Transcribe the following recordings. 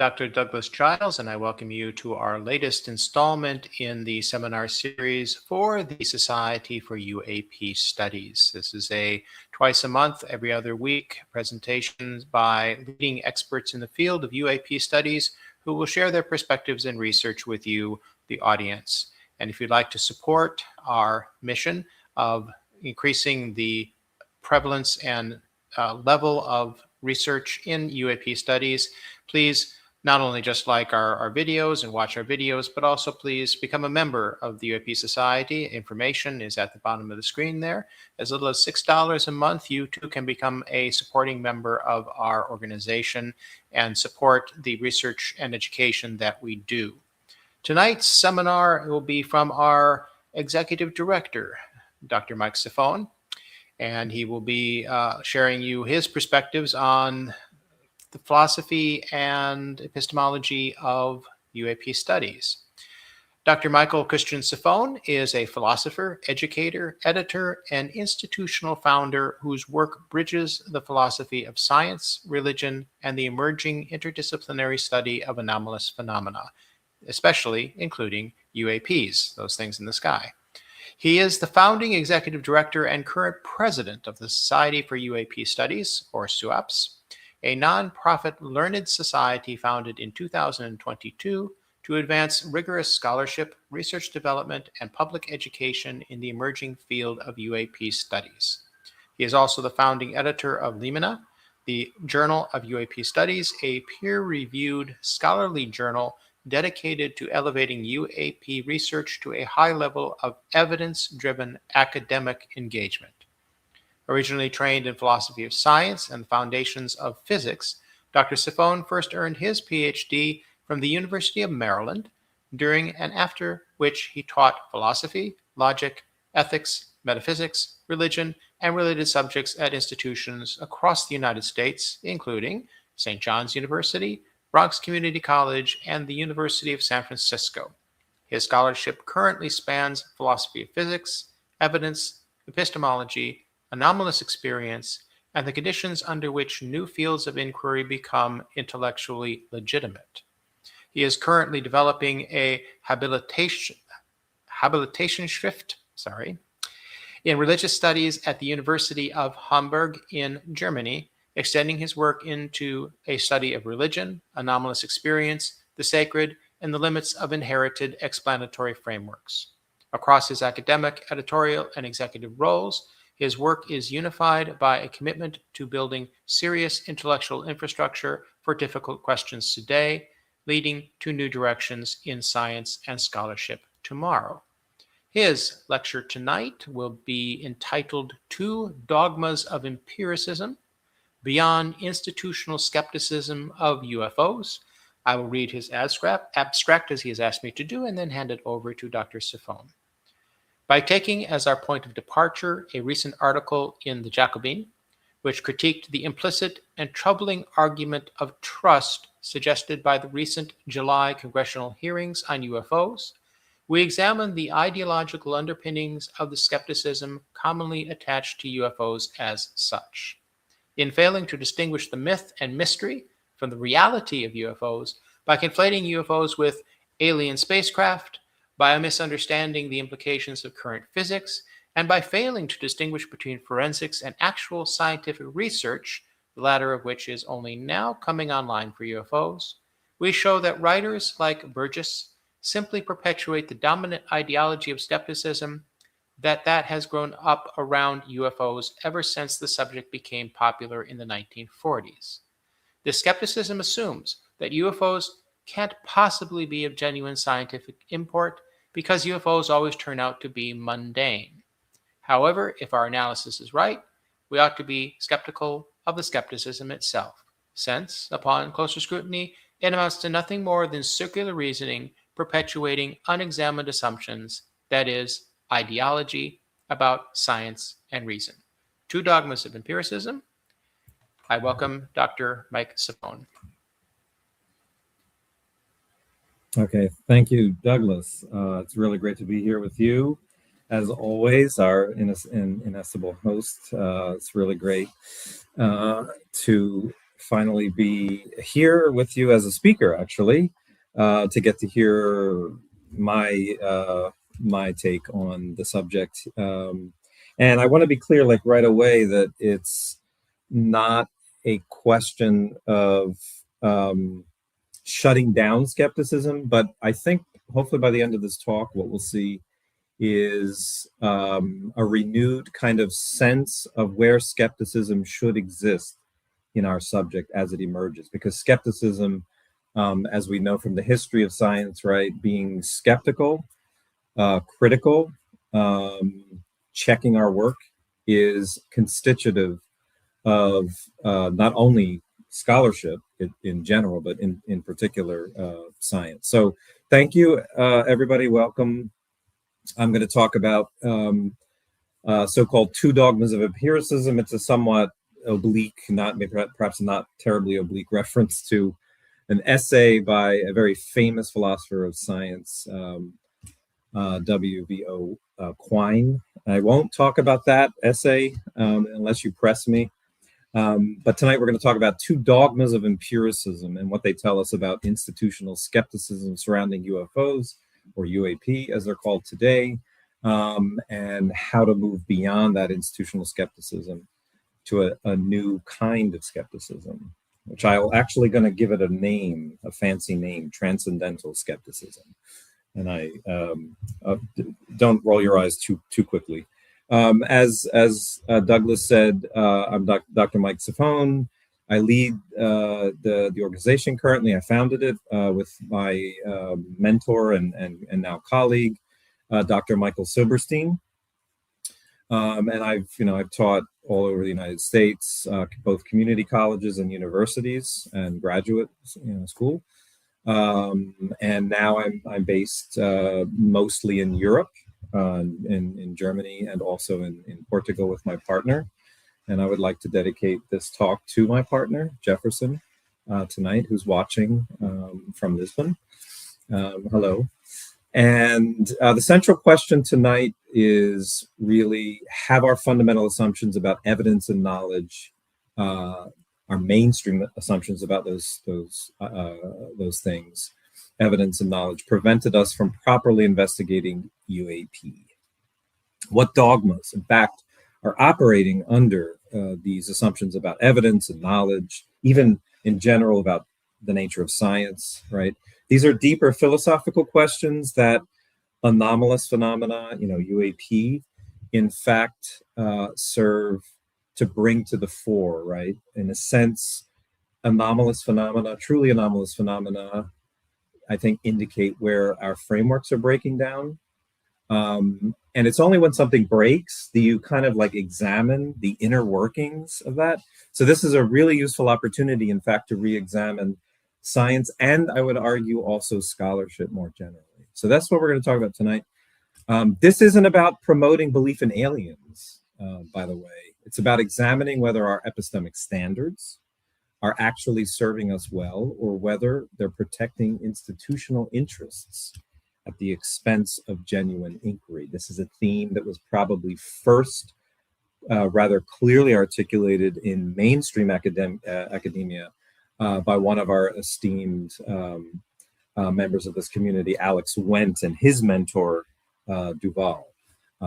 Dr. Douglas Giles, and I welcome you to our latest installment in the seminar series for the Society for UAP Studies. This is a twice a month, every other week presentations by leading experts in the field of UAP studies who will share their perspectives and research with you, the audience. And if you'd like to support our mission of increasing the prevalence and level of research in UAP studies, please not only just like our videos and watch our videos, but also please become a member of the UAP Society. Information is at the bottom of the screen there. As little as $6 a month, you too can become a supporting member of our organization and support the research and education that we do. Tonight's seminar will be from our Executive Director, Dr. Mike Cifone, and he will be sharing you his perspectives on the philosophy and epistemology of UAP studies. Dr. Michael Christian Cifone is a philosopher, educator, editor, and institutional founder whose work bridges the philosophy of science, religion, and the emerging interdisciplinary study of anomalous phenomena, especially including UAPs, those things in the sky. He is the founding executive director and current president of the Society for UAP Studies, or SUAPS, a nonprofit learned society founded in 2022 to advance rigorous scholarship, research development, and public education in the emerging field of UAP studies. He is also the founding editor of Limina, the Journal of UAP Studies, a peer-reviewed scholarly journal dedicated to elevating UAP research to a high level of evidence-driven academic engagement. Originally trained in philosophy of science and the foundations of physics, Dr. Cifone first earned his PhD from the University of Maryland, during and after which he taught philosophy, logic, ethics, metaphysics, religion, and related subjects at institutions across the United States, including St. John's University, Bronx Community College, and the University of San Francisco. His scholarship currently spans philosophy of physics, evidence, epistemology, anomalous experience, and the conditions under which new fields of inquiry become intellectually legitimate. He is currently developing a habilitation Schrift in religious studies at the University of Hamburg in Germany, extending his work into a study of religion, anomalous experience, the sacred, and the limits of inherited explanatory frameworks. Across his academic, editorial, and executive roles, his work is unified by a commitment to building serious intellectual infrastructure for difficult questions today, leading to new directions in science and scholarship tomorrow. His lecture tonight will be entitled Two Dogmas of Empiricism, Beyond Institutional Skepticism of UFOs. I will read his abstract as he has asked me to do, and then hand it over to Dr. Cifone. By taking as our point of departure a recent article in the Jacobin, which critiqued the implicit and troubling argument of trust suggested by the recent July congressional hearings on UFOs, we examine the ideological underpinnings of the skepticism commonly attached to UFOs as such. In failing to distinguish the myth and mystery from the reality of UFOs by conflating UFOs with alien spacecraft, by misunderstanding the implications of current physics, and by failing to distinguish between forensics and actual scientific research, the latter of which is only now coming online for UFOs, we show that writers like Burgess simply perpetuate the dominant ideology of skepticism that has grown up around UFOs ever since the subject became popular in the 1940s. This skepticism assumes that UFOs can't possibly be of genuine scientific import because UFOs always turn out to be mundane. However, if our analysis is right, we ought to be skeptical of the skepticism itself, since, upon closer scrutiny, it amounts to nothing more than circular reasoning perpetuating unexamined assumptions, that is, ideology about science and reason. Two Dogmas of Empiricism. I welcome Dr. Mike Cifone. Okay, thank you, Douglas. It's really great to be here with you. As always, our inestimable host. It's really great to finally be here with you as a speaker, actually, to get to hear my take on the subject. And I want to be clear, like right away, that it's not a question of shutting down skepticism, but I think hopefully by the end of this talk, what we'll see is a renewed kind of sense of where skepticism should exist in our subject as it emerges. Because skepticism, as we know from the history of science, right, being skeptical, critical, checking our work is constitutive of not only scholarship in general, but in particular science. So thank you, everybody. Welcome. I'm going to talk about so-called two dogmas of empiricism. It's a somewhat oblique, perhaps not terribly oblique reference to an essay by a very famous philosopher of science, W.V.O. Quine. I won't talk about that essay unless you press me. But tonight we're going to talk about two dogmas of empiricism and what they tell us about institutional skepticism surrounding UFOs, or UAP as they're called today, and how to move beyond that institutional skepticism to a new kind of skepticism, which I'm actually going to give it a name, a fancy name, transcendental skepticism. And I don't roll your eyes too quickly. As Douglas said, I'm Dr. Mike Cifone. I lead the organization currently. I founded it with my mentor and now colleague, Dr. Michael Silberstein. And I've taught all over the United States, both community colleges and universities and graduate school. And now I'm based mostly in Europe, in Germany, and also in Portugal with my partner. And I would like to dedicate this talk to my partner, Jefferson, tonight, who's watching from Lisbon. Hello. And the central question tonight is really, have our fundamental assumptions about evidence and knowledge, our mainstream assumptions about those things, evidence and knowledge, prevented us from properly investigating UAP? What dogmas, in fact, are operating under these assumptions about evidence and knowledge, even in general about the nature of science, right? These are deeper philosophical questions that anomalous phenomena, UAP, in fact, serve to bring to the fore, right? In a sense, anomalous phenomena, truly anomalous phenomena, I think indicate where our frameworks are breaking down. And it's only when something breaks that you kind of like examine the inner workings of that. So this is a really useful opportunity, in fact, to re-examine science, and I would argue also scholarship more generally. So that's what we're going to talk about tonight. This isn't about promoting belief in aliens, by the way. It's about examining whether our epistemic standards are actually serving us well, or whether they're protecting institutional interests at the expense of genuine inquiry. This is a theme that was probably first rather clearly articulated in mainstream academia by one of our esteemed members of this community, Alex Wendt, and his mentor, Duval,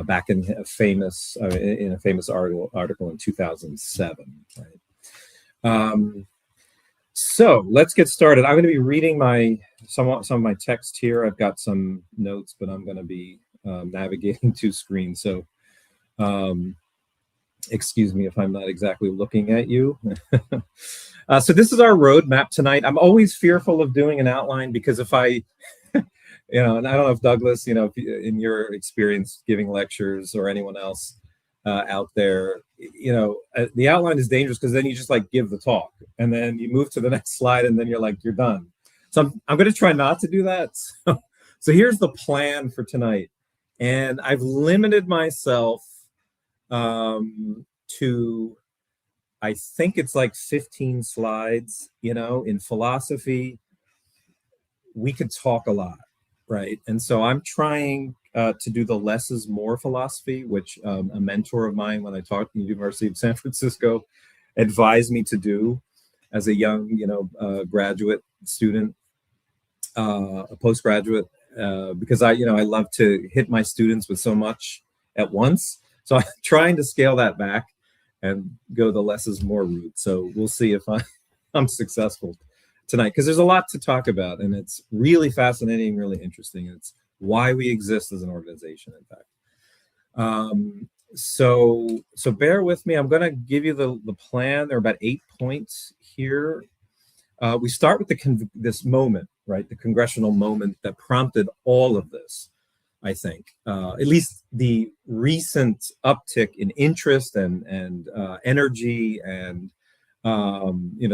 back in a famous article in 2007. Right? So let's get started. I'm going to be reading some of my text here. I've got some notes, but I'm going to be navigating two screens. So excuse me if I'm not exactly looking at you. So this is our roadmap tonight. I'm always fearful of doing an outline because if I, and I don't know if Douglas, if in your experience giving lectures or anyone else out there, the outline is dangerous because then you just like give the talk and then you move to the next slide and then you're done. So I'm going to try not to do that. So here's the plan for tonight. And I've limited myself to, I think it's like 15 slides. In philosophy, we could talk a lot, right? And so I'm trying to do the less is more philosophy, which a mentor of mine when I taught at the University of San Francisco advised me to do. as a young, graduate student, a postgraduate, because I love to hit my students with so much at once. So I'm trying to scale that back and go the less is more route. So we'll see if I'm successful tonight, because there's a lot to talk about, and it's really fascinating, really interesting. It's why we exist as an organization, in fact. So bear with me. I'm going to give you the plan. There are about 8 points here. We start with this moment, right? The congressional moment that prompted all of this, I think. At least the recent uptick in interest and energy and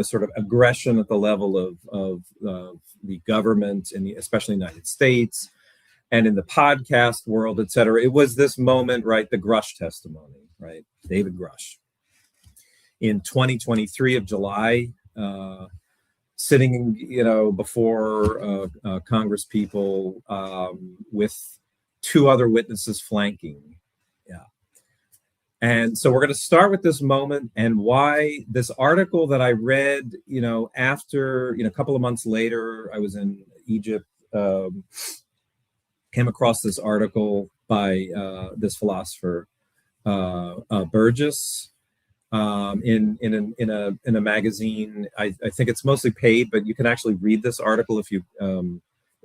sort of aggression at the level of the government, especially in the United States, and in the podcast world, et cetera. It was this moment, right? The Grusch testimony, right? David Grusch. In 2023 of July, sitting, before Congress people with 2 other witnesses flanking. Yeah. And so we're going to start with this moment and why this article that I read, after, a couple of months later, I was in Egypt, came across this article by this philosopher, Burgess, in a magazine. I think it's mostly paid, but you can actually read this article if you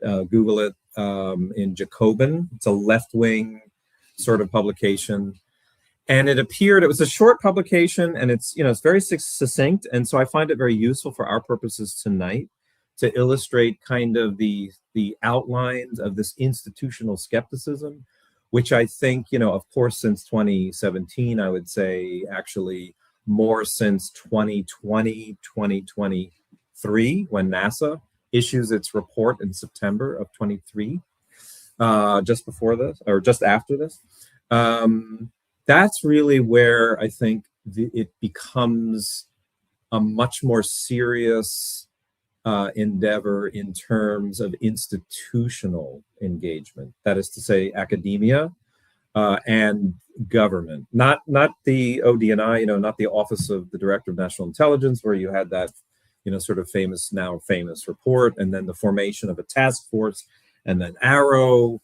Google it, in Jacobin. It's a left-wing sort of publication. And it was a short publication, and it's very succinct. And so I find it very useful for our purposes tonight to illustrate kind of the outlines of this institutional skepticism, which I think, of course, since 2017, I would say actually more since 2020, 2023, when NASA issues its report in September of 23, just before this, or just after this. That's really where I think it becomes a much more serious endeavor in terms of institutional engagement. That is to say, academia and government, not the ODNI, not the Office of the Director of National Intelligence, where you had that, sort of now famous report, and then the formation of a task force, and then Arrow.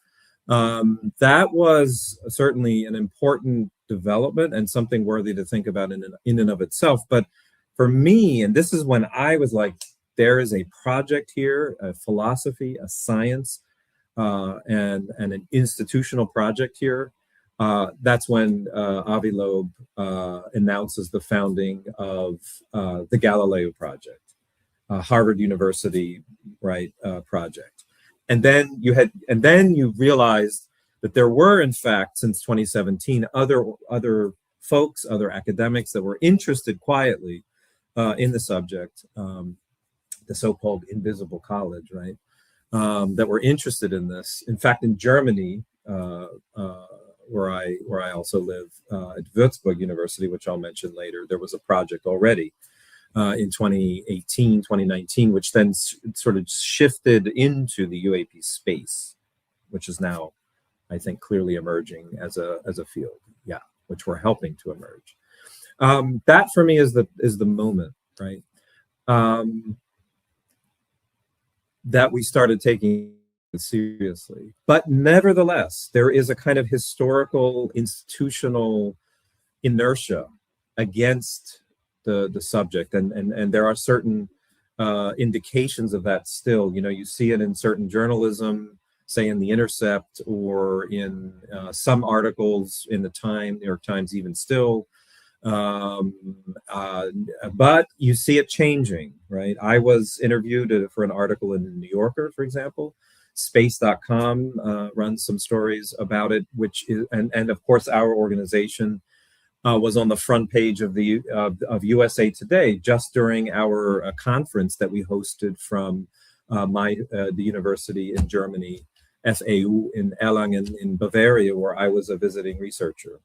That was certainly an important development and something worthy to think about in and of itself. But for me, and this is when I was like, there is a project here, a philosophy, a science, and an institutional project here. That's when Avi Loeb announces the founding of the Galileo Project, Harvard University, right, project. And then you realized that there were, in fact, since 2017, other folks, other academics that were interested quietly in the subject, the so-called invisible college, right, that were interested in this. In fact, in Germany, where I also live, at Würzburg University, which I'll mention later, there was a project already in 2018, 2019, which then sort of shifted into the UAP space, which is now, I think, clearly emerging as a field, yeah, which we're helping to emerge. That for me is the moment, right, that we started taking it seriously. But nevertheless, there is a kind of historical, institutional inertia against the subject, and there are certain indications of that still. You see it in certain journalism, say in The Intercept, or in some articles in the New York Times, even still. But you see it changing, right? I was interviewed for an article in The New Yorker, for example. Space.com runs some stories about it, which is, and of course our organization was on the front page of of USA Today just during our conference that we hosted from the university in Germany, FAU in Erlangen in Bavaria, where I was a visiting researcher.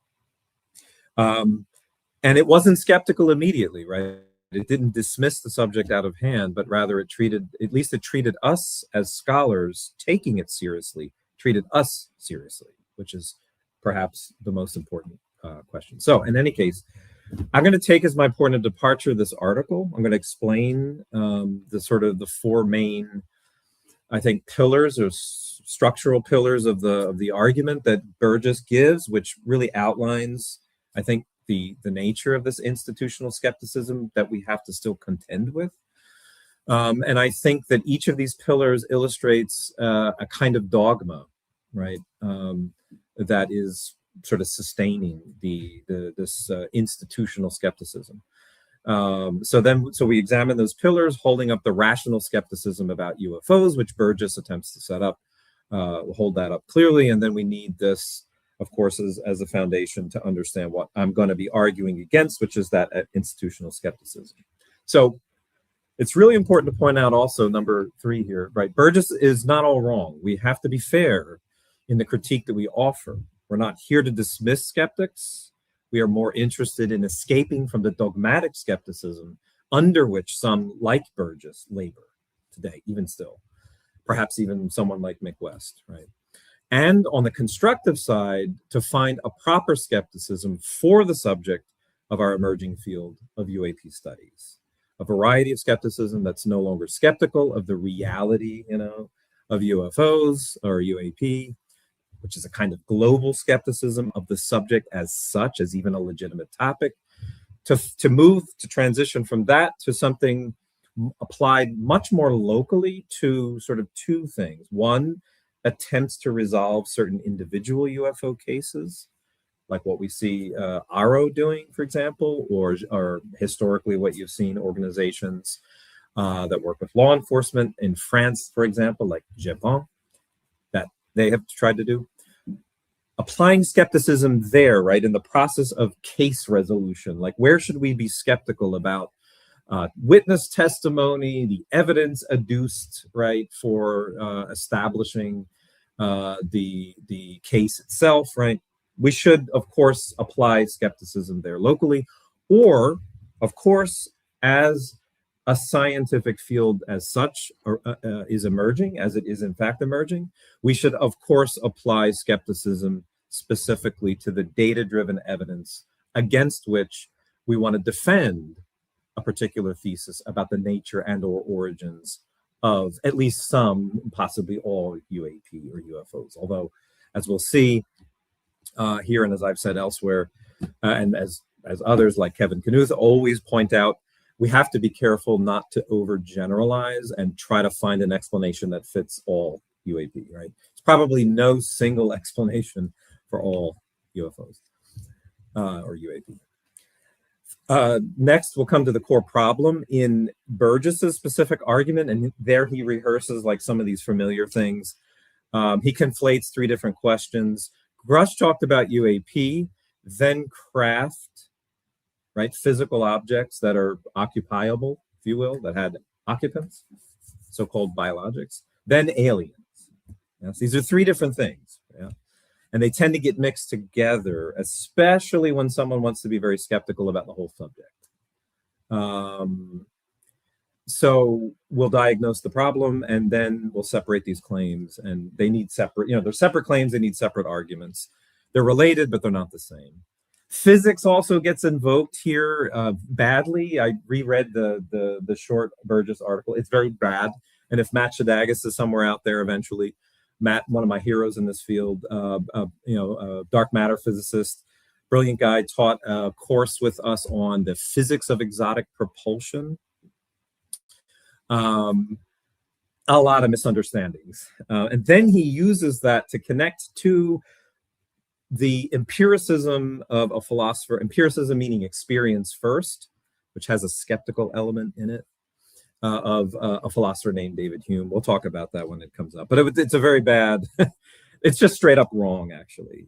And it wasn't skeptical immediately, right? It didn't dismiss the subject out of hand, but rather it treated us as scholars taking it seriously, treated us seriously, which is perhaps the most important question. So in any case, I'm going to take as my point of departure this article. I'm going to explain the four main, I think, pillars or structural pillars of the argument that Burgess gives, which really outlines, I think, the nature of this institutional skepticism that we have to still contend with. And I think that each of these pillars illustrates a kind of dogma, right, that is sort of sustaining this institutional skepticism. So we examine those pillars, holding up the rational skepticism about UFOs, which Burgess attempts to set up, hold that up clearly, and then we need this, of course, as a foundation to understand what I'm going to be arguing against, which is that institutional skepticism. So it's really important to point out also, number 3 here, right? Burgess is not all wrong. We have to be fair in the critique that we offer. We're not here to dismiss skeptics. We are more interested in escaping from the dogmatic skepticism under which some like Burgess labor today, even still, perhaps even someone like Mick West, right? And on the constructive side, to find a proper skepticism for the subject of our emerging field of UAP studies. A variety of skepticism that's no longer skeptical of the reality, of UFOs or UAP, which is a kind of global skepticism of the subject as such, as even a legitimate topic, to transition from that to something applied much more locally to sort of 2 things. One, attempts to resolve certain individual UFO cases, like what we see ARO doing, for example, or historically what you've seen organizations that work with law enforcement in France, for example, like Cifone, that they have tried to do. Applying skepticism there, right, in the process of case resolution, like where should we be skeptical about witness testimony, the evidence adduced, right, for establishing the case itself, right? We should, of course, apply skepticism there locally, or, of course, as a scientific field as such is emerging, as it is in fact emerging, we should, of course, apply skepticism specifically to the data-driven evidence against which we want to defend a particular thesis about the nature and or origins of at least some, possibly all UAP or UFOs. Although, as we'll see here, and as I've said elsewhere, and as others like Kevin Knuth always point out, we have to be careful not to overgeneralize and try to find an explanation that fits all UAP, right? It's probably no single explanation for all UFOs or UAP. Next, we'll come to the core problem in Burgess's specific argument, and there he rehearses like some of these familiar things. He conflates 3 different questions. Grusch talked about UAP, then craft, right? Physical objects that are occupiable, if you will, that had occupants, so-called biologics, then aliens. Yes, these are 3 different things. Yeah? And they tend to get mixed together, especially when someone wants to be very skeptical about the whole subject. So we'll diagnose the problem, and then we'll separate these claims, and they need separate, they're separate claims, they need separate arguments. They're related, but they're not the same. Physics also gets invoked here badly. I reread the short Burgess article. It's very bad. And if Matt Shadagas is somewhere out there eventually, Matt, one of my heroes in this field, dark matter physicist, brilliant guy, taught a course with us on the physics of exotic propulsion. A lot of misunderstandings. And then he uses that to connect to the empiricism of a philosopher, empiricism meaning experience first, which has a skeptical element in it, of a philosopher named David Hume. We'll talk about that when it comes up. But it's a very bad, it's just straight up wrong, actually.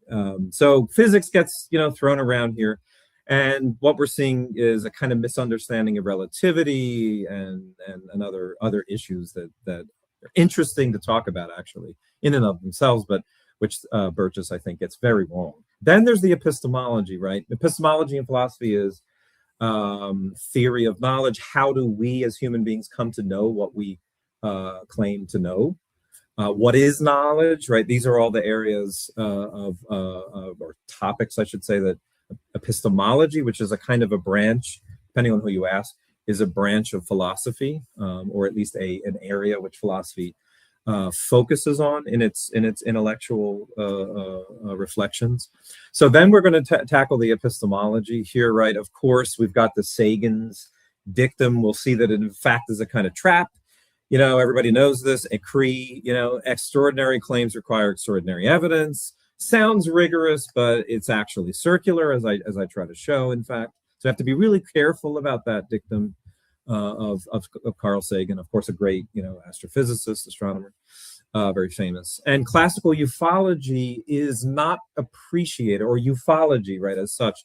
So physics gets, thrown around here. And what we're seeing is a kind of misunderstanding of relativity and other issues that are interesting to talk about, actually, in and of themselves, but which Burgess, I think, gets very wrong. Then there's the epistemology, right? Epistemology in philosophy is theory of knowledge. How do we as human beings come to know what we claim to know? What is knowledge, right? These are all the areas or topics, I should say, that Epistemology, which is a kind of a branch, depending on who you ask, is a branch of philosophy, or at least an area which philosophy focuses on in its intellectual reflections. So then we're going to tackle the epistemology here, right? Of course, we've got the Sagan's dictum. We'll see that it in fact is a kind of trap. You know, everybody knows this. Écrit, you know, extraordinary claims require extraordinary evidence. Sounds rigorous, but it's actually circular, as I try to show, in fact. So I have to be really careful about that dictum of Carl Sagan, of course, a great, you know, astrophysicist, astronomer, very famous. And classical ufology is not appreciated, or ufology, right, as such.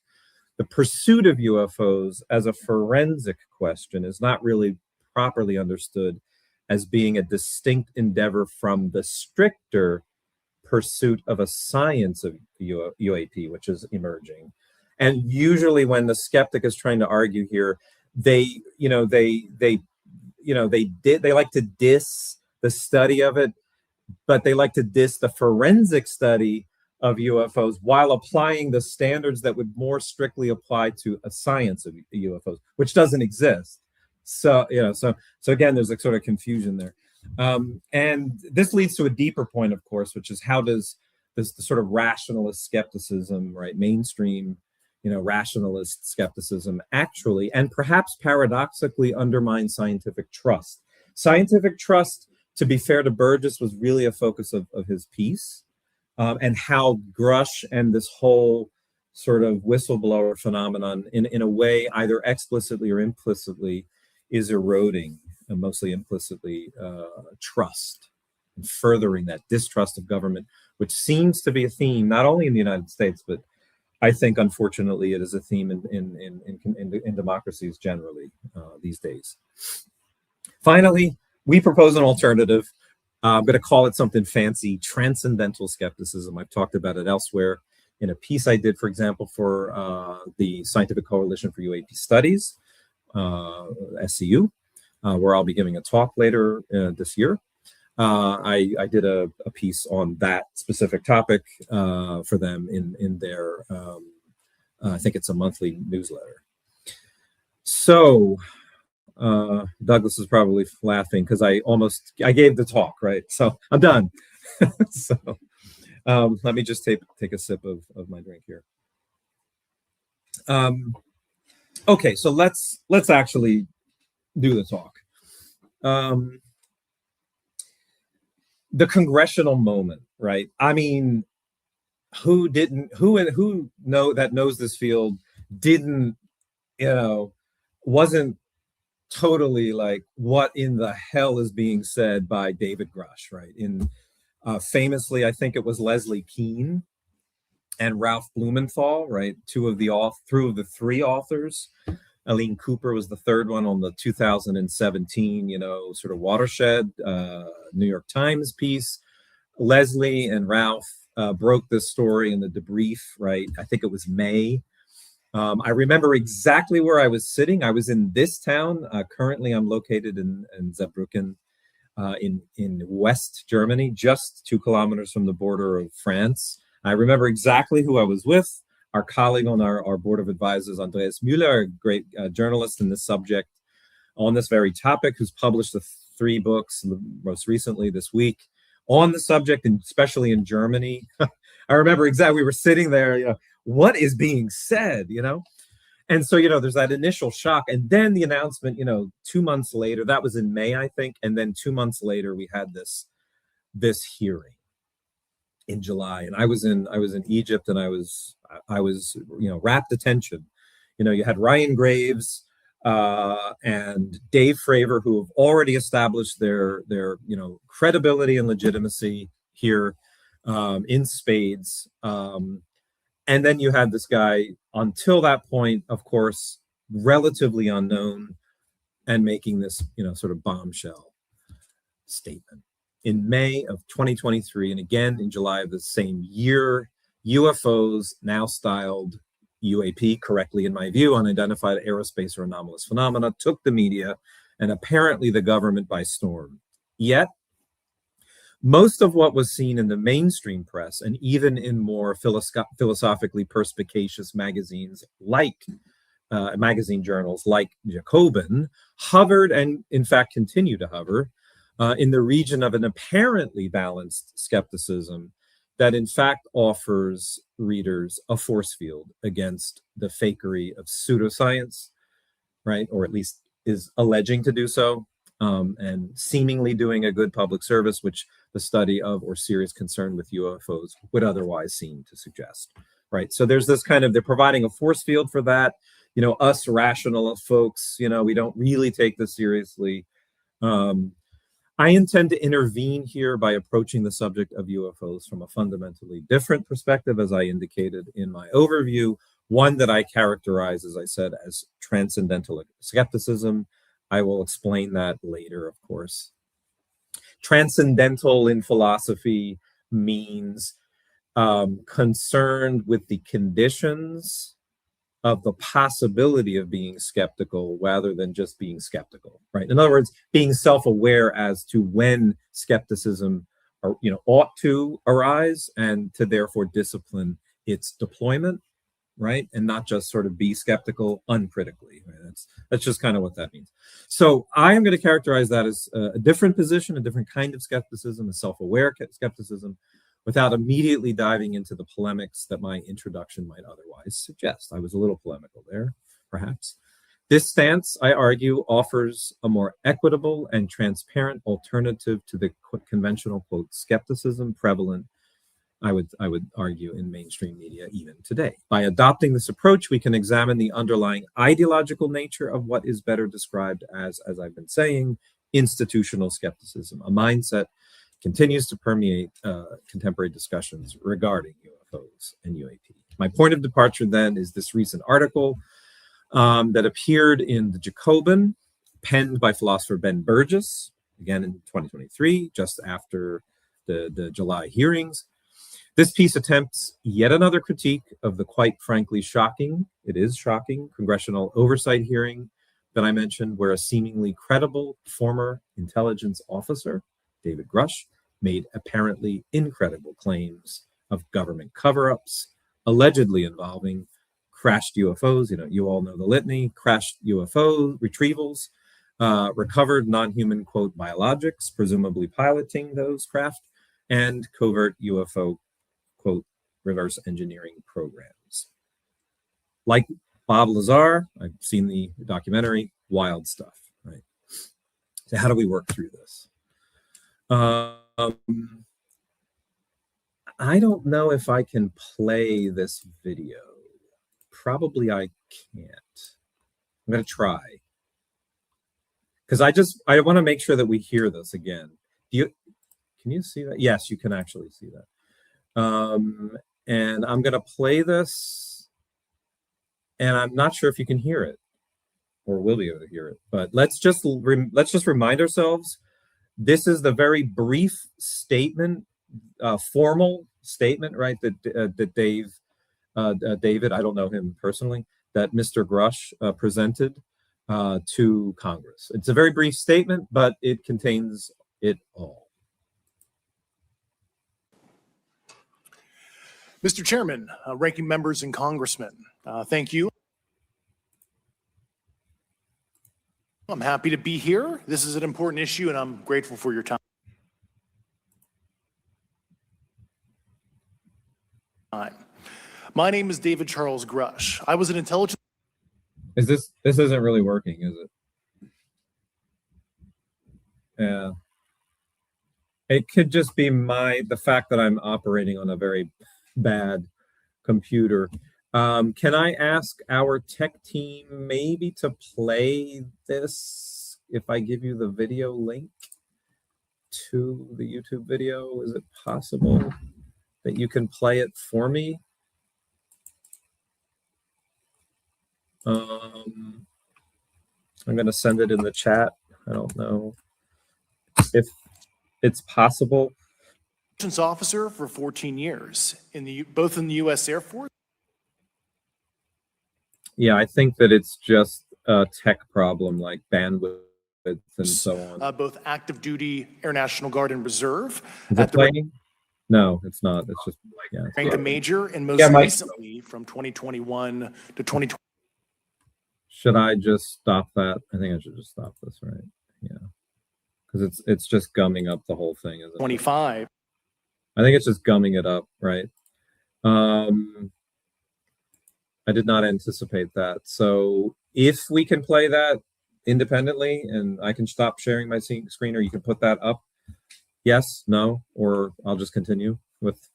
The pursuit of UFOs as a forensic question is not really properly understood as being a distinct endeavor from the stricter pursuit of a science of UAP, which is emerging. And usually when the skeptic is trying to argue here, they like to diss the study of it, but they like to diss the forensic study of UFOs while applying the standards that would more strictly apply to a science of UFOs, which doesn't exist. So, you know, so again, there's a sort of confusion there. And this leads to a deeper point, of course, which is how does this the sort of rationalist skepticism, right, mainstream, you know, rationalist skepticism actually, and perhaps paradoxically, undermine scientific trust. Scientific trust, to be fair to Burgess, was really a focus of his piece, and how Grusch and this whole sort of whistleblower phenomenon, in a way, either explicitly or implicitly, is eroding, and mostly implicitly, trust, and furthering that distrust of government, which seems to be a theme not only in the United States, but I think, unfortunately, it is a theme in democracies generally these days. Finally, we propose an alternative. I'm going to call it something fancy: transcendental skepticism. I've talked about it elsewhere in a piece I did, for example, for the Scientific Coalition for UAP Studies, SCU, where I'll be giving a talk later this year. I did a piece on that specific topic for them in their, I think it's a monthly newsletter. So Douglas is probably laughing because I gave the talk, right? So I'm done. So let me just take a sip of my drink here. Okay, so let's actually do the talk. The congressional moment, right? I mean, who knows this field didn't, you know, wasn't totally like, what in the hell is being said by David Grusch, right? In famously, I think it was Leslie Kean and Ralph Blumenthal, right? Two of the three authors. Eileen Cooper was the third one on the 2017, you know, sort of watershed New York Times piece. Leslie and Ralph broke this story in the debrief, right? I think it was May. I remember exactly where I was sitting. I was in this town. Currently, I'm located in Saarbrücken, in West Germany, just 2 kilometers from the border of France. I remember exactly who I was with. Our colleague on our board of advisors, Andreas Müller, a great journalist in this subject on this very topic, who's published the 3 books, most recently this week, on the subject, and especially in Germany. I remember exactly, we were sitting there, you know, what is being said, you know? And so, you know, there's that initial shock. And then the announcement, you know, 2 months later, that was in May, I think. And then 2 months later, we had this hearing in July. And I was in Egypt, and I was, you know, rapt attention. You know, you had Ryan Graves and Dave Fravor, who have already established their you know, credibility and legitimacy here in spades. And then you had this guy, until that point, of course, relatively unknown, and making this, you know, sort of bombshell statement. In May of 2023, and again in July of the same year, UFOs, now styled UAP, correctly in my view, unidentified aerospace or anomalous phenomena, took the media and apparently the government by storm. Yet, Most of what was seen in the mainstream press and even in more philosophically perspicacious magazines like magazine journals like Jacobin hovered and in fact continue to hover in the region of an apparently balanced skepticism that in fact offers readers a force field against the fakery of pseudoscience, right? Or at least is alleging to do so, and seemingly doing a good public service, which the study of or serious concern with UFOs would otherwise seem to suggest, right? So there's this kind of, they're providing a force field for that. You know, us rational folks, you know, we don't really take this seriously. I intend to intervene here by approaching the subject of UFOs from a fundamentally different perspective, as I indicated in my overview, one that I characterize, as I said, as transcendental skepticism. I will explain that later, of course. Transcendental in philosophy means concerned with the conditions of the possibility of being skeptical rather than just being skeptical, right? In other words, being self-aware as to when skepticism ought to arise and to therefore discipline its deployment, right? And not just sort of be skeptical uncritically. Right? That's just kind of what that means. So I am going to characterize that as a different position, a different kind of skepticism, a self-aware skepticism, without immediately diving into the polemics that my introduction might otherwise suggest. I was a little polemical there, perhaps. This stance, I argue, offers a more equitable and transparent alternative to the conventional, quote, skepticism prevalent, I would argue, in mainstream media even today. By adopting this approach, we can examine the underlying ideological nature of what is better described as I've been saying, institutional skepticism, a mindset continues to permeate contemporary discussions regarding UFOs and UAP. My point of departure then is this recent article that appeared in the Jacobin, penned by philosopher Ben Burgess, again in 2023, just after the July hearings. This piece attempts yet another critique of the quite frankly shocking, it is shocking, congressional oversight hearing that I mentioned, where a seemingly credible former intelligence officer, David Grusch, made apparently incredible claims of government cover-ups, allegedly involving crashed UFOs. You know, you all know the litany: crashed UFO retrievals, recovered non-human, quote, biologics, presumably piloting those craft, and covert UFO, quote, reverse engineering programs. Like Bob Lazar, I've seen the documentary, wild stuff, right? So how do we work through this? I don't know if I can play this video. Probably I can't. I'm going to try. Because I want to make sure that we hear this again. Can you see that? Yes, you can actually see that. And I'm going to play this, and I'm not sure if you can hear it or will be able to hear it. But let's just remind ourselves, this is the very brief statement, formal statement, right? That David, I don't know him personally, that Mr. Grusch presented to Congress. It's a very brief statement, but it contains it all. Mr. Chairman, ranking members and congressmen, thank you. I'm happy to be here. This is an important issue, and I'm grateful for your time. My name is David Charles Grusch. I was an intelligence. This isn't really working, is it? Yeah. It could just be the fact that I'm operating on a very bad computer. Can I ask our tech team maybe to play this if I give you the video link to the YouTube video? Is it possible that you can play it for me? I'm going to send it in the chat. I don't know if it's possible. Officer for 14 years, both in the U.S. Air Force. Yeah, I think that it's just a tech problem, like bandwidth and so on. both active duty, Air National Guard, and Reserve. Is At it the playing? No, it's not. It's just, yeah. rank a major, and most recently from 2021 to 2020. Should I just stop that? I think I should just stop this, right? Yeah. Because it's just gumming up the whole thing, isn't it? 25. I think it's just gumming it up, right? I did not anticipate that. So if we can play that independently and I can stop sharing my screen, or you can put that up, yes, no, or I'll just continue with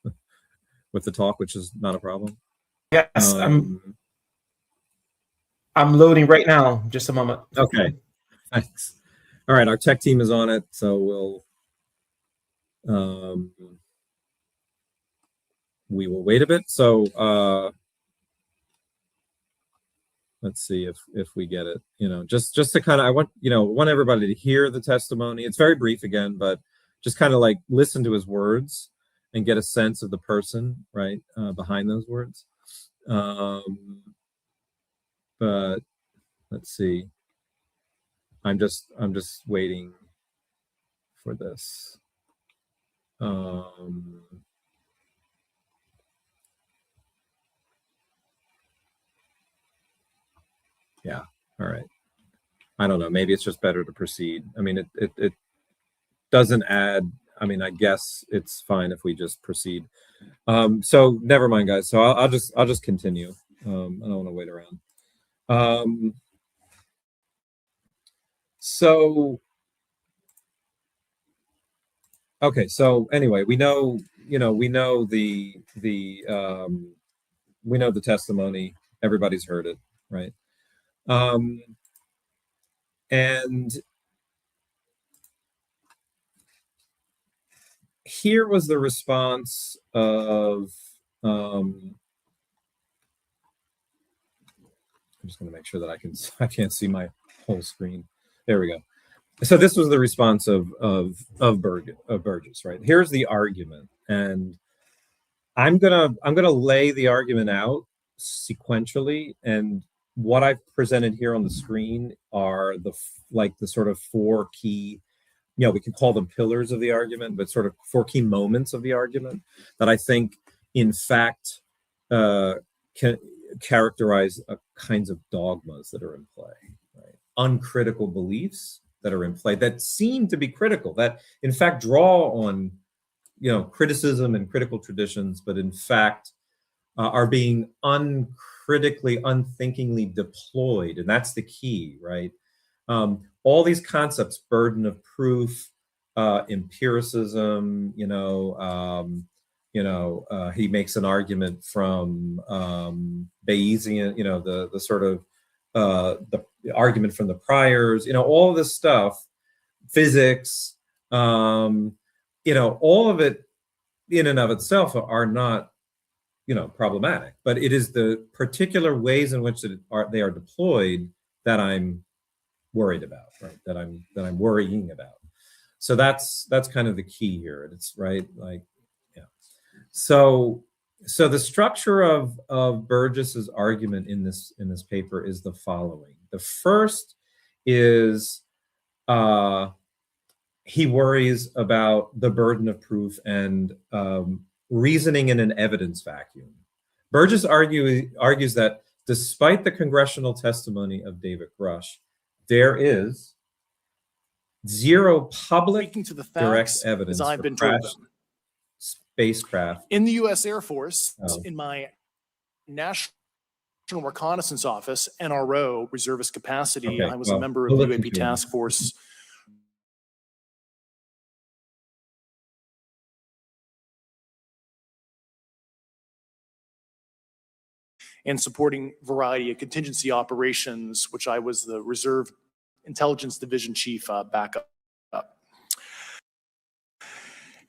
the talk, which is not a problem. Yes, I'm loading right now. Just a moment. Okay, thanks. All right, our tech team is on it, so we will wait a bit. So let's see if we get it. Just to kind of, I want everybody to hear the testimony. It's very brief again, but just kind of like listen to his words and get a sense of the person right behind those words. But let's see. I'm just waiting for this. Yeah. All right. I don't know. Maybe it's just better to proceed. I mean, it doesn't add. I mean, I guess it's fine if we just proceed. So never mind, guys. So I'll just continue. I don't want to wait around. So okay. So anyway, we know the testimony. Everybody's heard it, right? And here was the response of, I'm just going to make sure that I can't see my whole screen. There we go. So this was the response of Burgess, right? Here's the argument, and I'm gonna lay the argument out sequentially, and what I've presented here on the screen are the sort of four key, we can call them pillars of the argument, but sort of four key moments of the argument that I think, in fact, can characterize kinds of dogmas that are in play, right? Uncritical beliefs that are in play that seem to be critical, that in fact draw on, criticism and critical traditions, but in fact are being uncritically, unthinkingly deployed, and that's the key, right? All these concepts, burden of proof, empiricism, he makes an argument from Bayesian, the sort of the argument from the priors, all this stuff, physics, all of it in and of itself are not, problematic, but it is the particular ways in which they are deployed that I'm worried about, right? That I'm worrying about. So that's kind of the key here. It's right, like, yeah. So the structure of Burgess's argument in this paper is the following. The first is he worries about the burden of proof and reasoning in an evidence vacuum. Burgess argues that despite the congressional testimony of David Grusch, there is zero public direct evidence I've for been told them. Spacecraft. In the U.S. Air Force, in my National Reconnaissance Office, NRO, reservist capacity, I was a member of the UAP Task Force. And supporting variety of contingency operations, which I was the Reserve Intelligence Division Chief backup.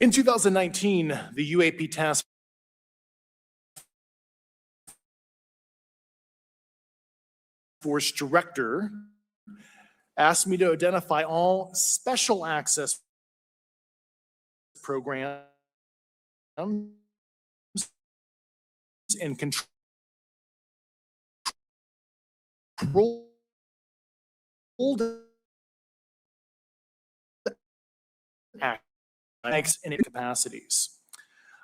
In 2019, the UAP Task Force Director asked me to identify all special access programs and controlled academics and capacities.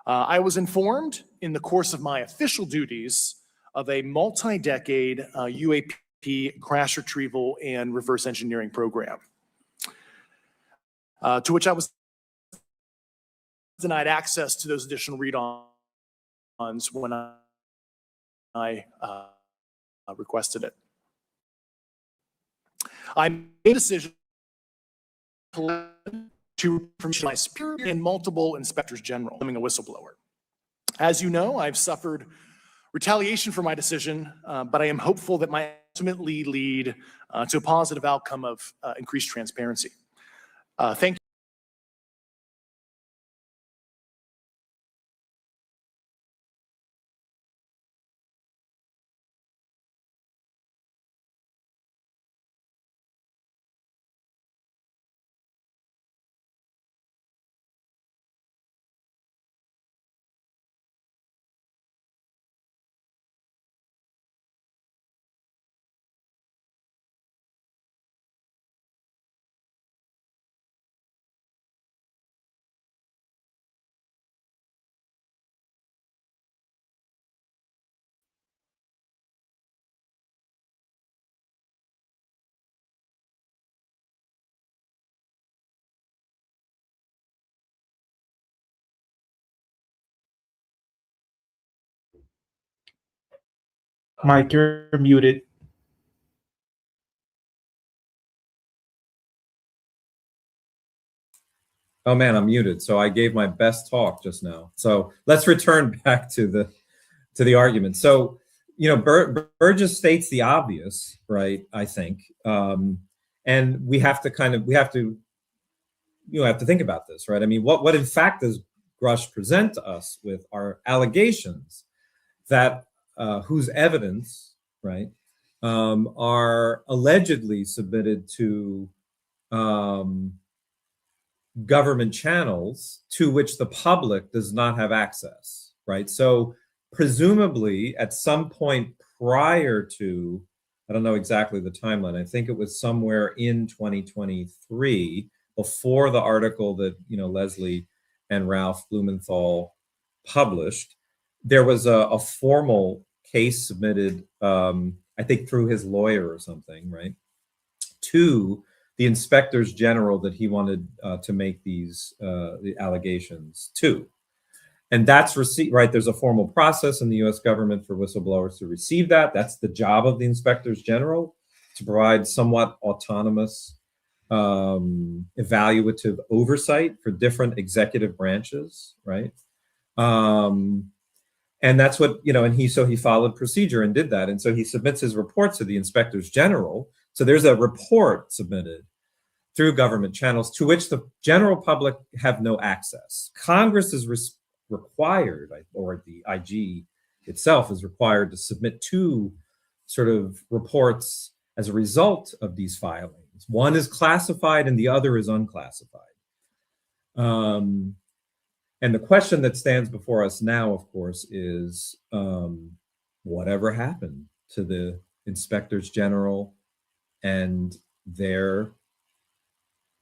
I was informed in the course of my official duties of a multi-decade UAP crash retrieval and reverse engineering program, to which I was denied access to those additional read-ons when I requested it. I made a decision to permission my superior and multiple inspectors general, becoming a whistleblower. As you know, I've suffered retaliation for my decision, but I am hopeful that my ultimately lead to a positive outcome of increased transparency. Thank you. Mike, you're muted. Oh man, I'm muted. So I gave my best talk just now. So let's return back to the argument. So, you know, Burgess states the obvious, right? I think, and we have to think about this, right? I mean, what in fact does Grusch present to us with are allegations that whose evidence, right, are allegedly submitted to government channels to which the public does not have access, right? So presumably at some point prior to, I don't know exactly the timeline, I think it was somewhere in 2023, before the article that, you know, Leslie and Ralph Blumenthal published, there was a formal case submitted, I think through his lawyer or something, right, to the inspectors general that he wanted to make these the allegations to. And that's received, right? There's a formal process in the US government for whistleblowers to receive that. That's the job of the inspectors general, to provide somewhat autonomous evaluative oversight for different executive branches, right? And that's what, you know, and he followed procedure and did that. And so he submits his reports to the inspectors general. So there's a report submitted through government channels to which the general public have no access. Congress is required, or the IG itself is required to submit two sort of reports as a result of these filings. One is classified and the other is unclassified. And the question that stands before us now, of course, is whatever happened to the inspectors general and their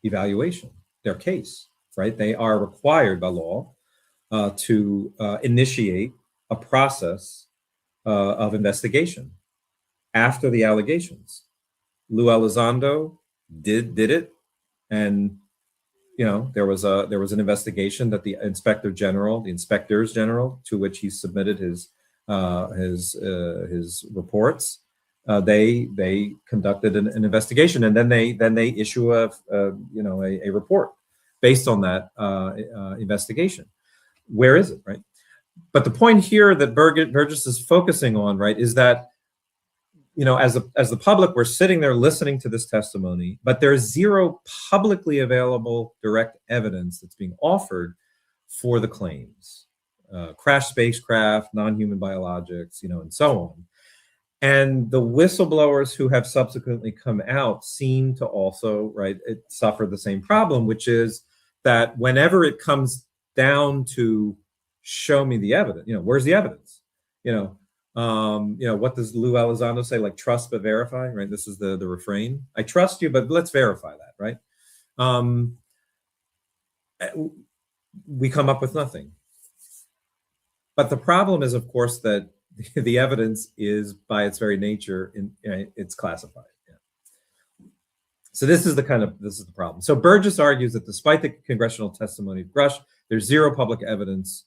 evaluation, their case, right? They are required by law to initiate a process of investigation after the allegations. Lou Elizondo did it, and you know, there was an investigation that the inspectors general, to which he submitted his reports. They conducted an investigation, and then they issue a report based on that investigation. Where is it, right? But the point here that Burgess is focusing on, right, is that, you know, as the public, we're sitting there listening to this testimony, but there's zero publicly available direct evidence that's being offered for the claims, crash spacecraft, non-human biologics, you know, and so on. And the whistleblowers who have subsequently come out seem to also, right, suffer the same problem, which is that whenever it comes down to show me the evidence, you know, where's the evidence? You know, what does Lou Elizondo say? Like, trust but verify, right? This is the refrain. I trust you, but let's verify that, right? we come up with nothing. But the problem is, of course, that the evidence is, by its very nature, it's classified. Yeah. So this is the problem. So Burgess argues that despite the congressional testimony of Grusch, there's zero public evidence,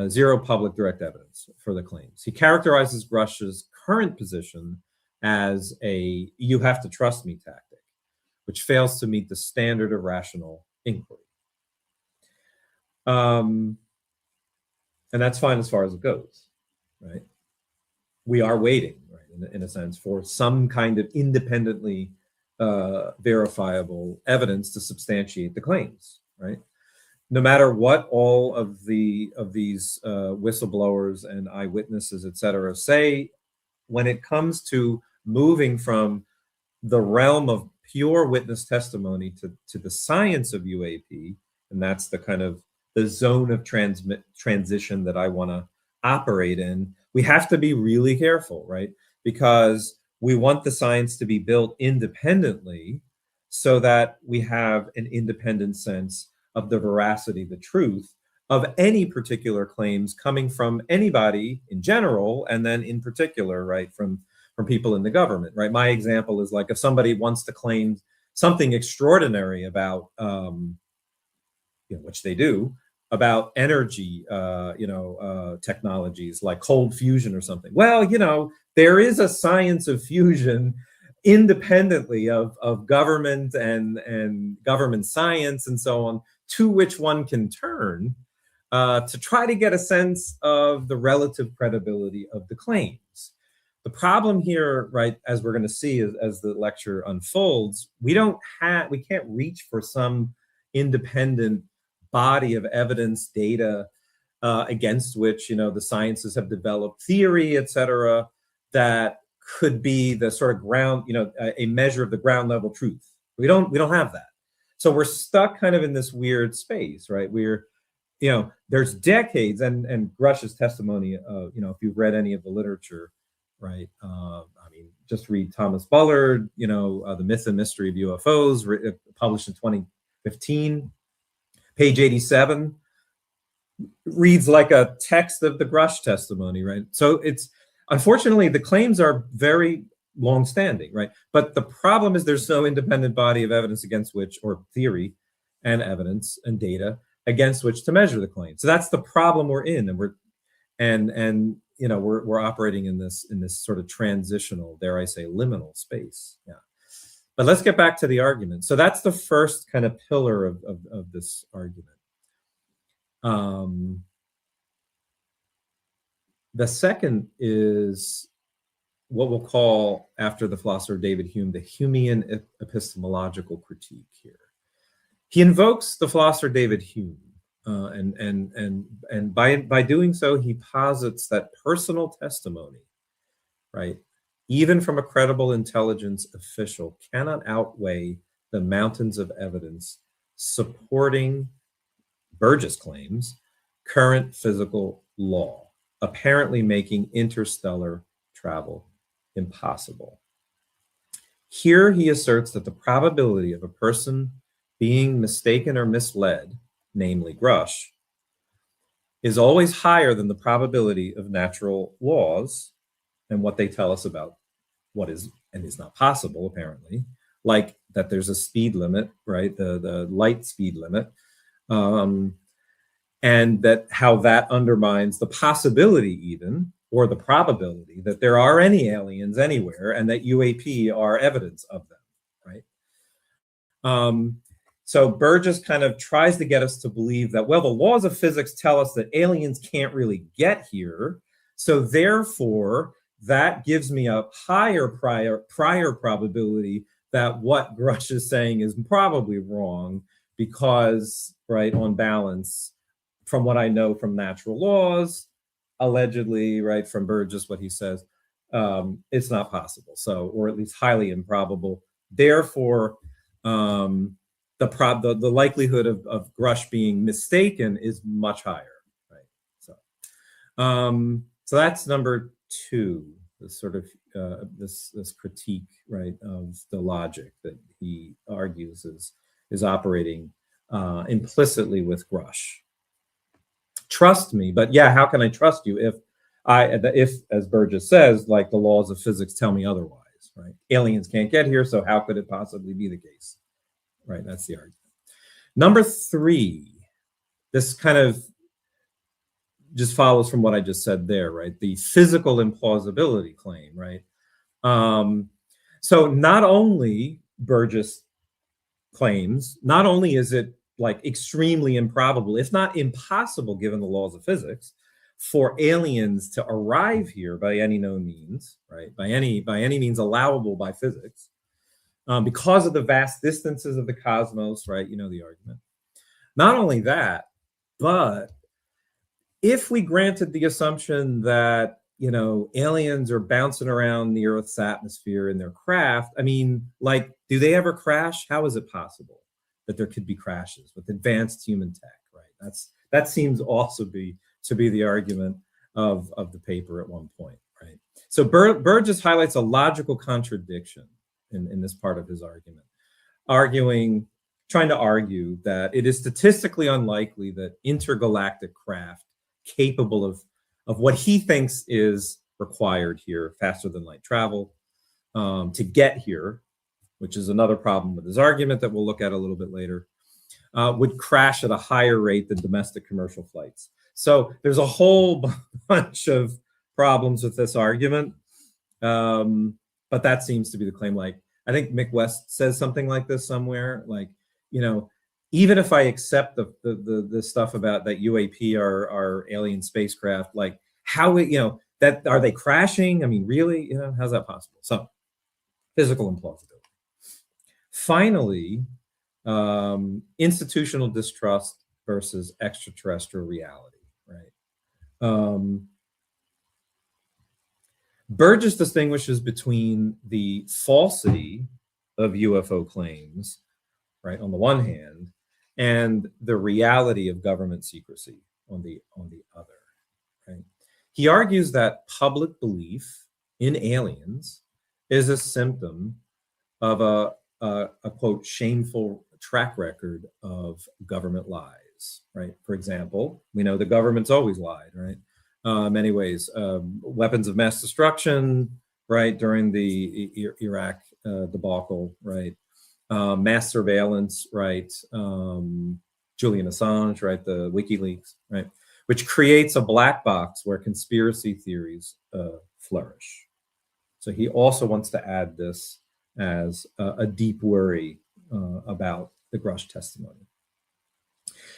zero public direct evidence for the claims. He characterizes Grusch's current position as a "you have to trust me" tactic, which fails to meet the standard of rational inquiry. And that's fine as far as it goes, right? We are waiting, right, in a sense, for some kind of independently verifiable evidence to substantiate the claims, right? No matter what all of these whistleblowers and eyewitnesses, et cetera, say, when it comes to moving from the realm of pure witness testimony to the science of UAP, and that's the kind of the zone of transition that I want to operate in, we have to be really careful, right? Because we want the science to be built independently so that we have an independent sense of the veracity, the truth of any particular claims coming from anybody in general, and then in particular, right, from people in the government, right? My example is like if somebody wants to claim something extraordinary about, which they do, about energy, technologies like cold fusion or something. Well, there is a science of fusion independently of government and government science and so on, to which one can turn to try to get a sense of the relative credibility of the claims. The problem here, right, as we're going to see as the lecture unfolds, we can't reach for some independent body of evidence, data against which the sciences have developed theory, et cetera, that could be the sort of ground, a measure of the ground level truth. We don't have that. So we're stuck kind of in this weird space, right? There's decades, and Grusch's testimony, if you've read any of the literature, right? Just read Thomas Bullard, The Myth and Mystery of UFOs, published in 2015. Page 87 reads like a text of the Grusch testimony, right? So unfortunately, the claims are very long-standing, right? But the problem is there's no independent body of evidence against which, or theory and evidence and data against which to measure the claim. So that's the problem we're in, and we're operating in this sort of transitional, dare I say, liminal space. Yeah. But let's get back to the argument. So that's the first kind of pillar of this argument. The second is what we'll call, after the philosopher David Hume, the Humean epistemological critique here. He invokes the philosopher David Hume, and by doing so, he posits that personal testimony, right, even from a credible intelligence official, cannot outweigh the mountains of evidence supporting Burgess claims current physical law, apparently making interstellar travel impossible. Here he asserts that the probability of a person being mistaken or misled, namely Grusch, is always higher than the probability of natural laws and what they tell us about what is and is not possible, apparently, like that there's a speed limit, right, the light speed limit, and that how that undermines the possibility even, or the probability, that there are any aliens anywhere and that UAP are evidence of them, right? So Burgess kind of tries to get us to believe that, well, the laws of physics tell us that aliens can't really get here, so therefore that gives me a higher prior probability that what Grusch is saying is probably wrong because, right, on balance, from what I know from natural laws, allegedly, right, from Burgess, what he says, it's not possible. So, or at least highly improbable. Therefore, the likelihood of Grusch being mistaken is much higher, right? So that's number two, this sort of this critique, right, of the logic that he argues is operating implicitly with Grusch. Trust me, but yeah, how can I trust you if, as Burgess says, like the laws of physics tell me otherwise, right? Aliens can't get here, so how could it possibly be the case, right? That's the argument. Number 3, this kind of just follows from what I just said there, right? The physical implausibility claim, right? So not only Burgess claims, not only is it like extremely improbable, if not impossible, given the laws of physics, for aliens to arrive here by any known means, right? By any means allowable by physics, because of the vast distances of the cosmos, right? You know the argument. Not only that, but if we granted the assumption that, you know, aliens are bouncing around the Earth's atmosphere in their craft, I mean, like, do they ever crash? How is it possible that there could be crashes with advanced human tech, right? That seems also to be the argument of the paper at one point, right? So Burgess highlights a logical contradiction in this part of his argument, trying to argue that it is statistically unlikely that intergalactic craft capable of what he thinks is required here, faster than light travel, to get here, which is another problem with his argument that we'll look at a little bit later, would crash at a higher rate than domestic commercial flights. So there's a whole bunch of problems with this argument, but that seems to be the claim. Like, I think Mick West says something like this somewhere, like, you know, even if I accept the stuff about that UAP are alien spacecraft, like how, you know, that are they crashing? I mean, really, you know, how's that possible? So physical implausibility. Finally, institutional distrust versus extraterrestrial reality, right? Burgess distinguishes between the falsity of UFO claims, right, on the one hand, and the reality of government secrecy on the other, right? He argues that public belief in aliens is a symptom of a quote, shameful track record of government lies, right? For example, we know the government's always lied, right? Many ways, weapons of mass destruction, right, during the Iraq debacle, right? Mass surveillance, right? Julian Assange, right? The WikiLeaks, right? Which creates a black box where conspiracy theories flourish. So he also wants to add this as a deep worry about the Grusch testimony.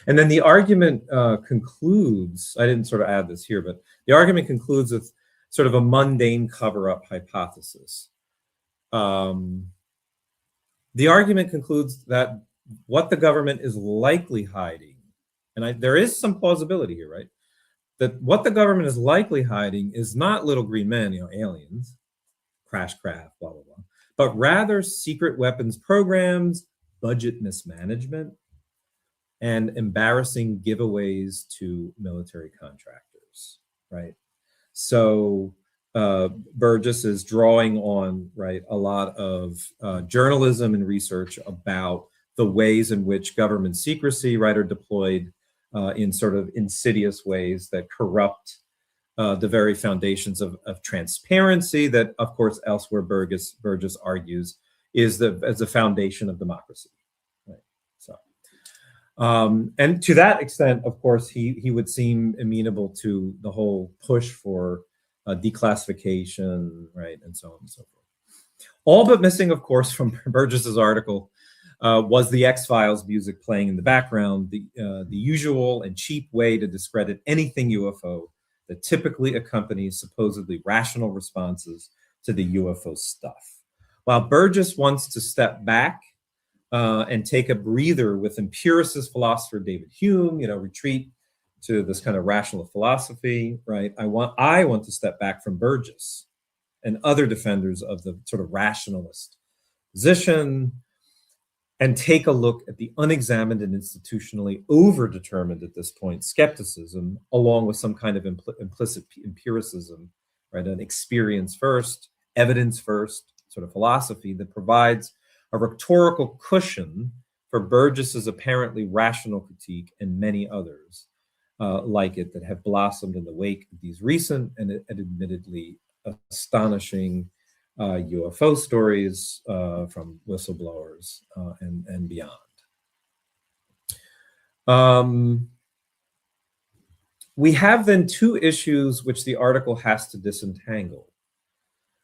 And then the argument concludes, I didn't sort of add this here, but the argument concludes with sort of a mundane cover-up hypothesis. The argument concludes that what the government is likely hiding, and there is some plausibility here, right? That what the government is likely hiding is not little green men, you know, aliens, crash craft, blah, blah, blah, but rather secret weapons programs, budget mismanagement, and embarrassing giveaways to military contractors, right? So Burgess is drawing on, right, a lot of journalism and research about the ways in which government secrecy, right, are deployed in sort of insidious ways that corrupt the very foundations of transparency that, of course, elsewhere Burgess argues is as the foundation of democracy. Right? So, and to that extent, of course, he would seem amenable to the whole push for declassification, right, and so on and so forth. All but missing, of course, from Burgess's article was the X-Files music playing in the background, the usual and cheap way to discredit anything UFO that typically accompanies supposedly rational responses to the UFO stuff. While Burgess wants to step back and take a breather with empiricist philosopher David Hume, you know, retreat to this kind of rational philosophy, right? I want to step back from Burgess and other defenders of the sort of rationalist position and take a look at the unexamined and institutionally overdetermined at this point skepticism, along with some kind of implicit empiricism, right? An experience first, evidence first sort of philosophy that provides a rhetorical cushion for Burgess's apparently rational critique and many others like it that have blossomed in the wake of these recent and admittedly astonishing UFO stories from whistleblowers and beyond. We have then two issues which the article has to disentangle.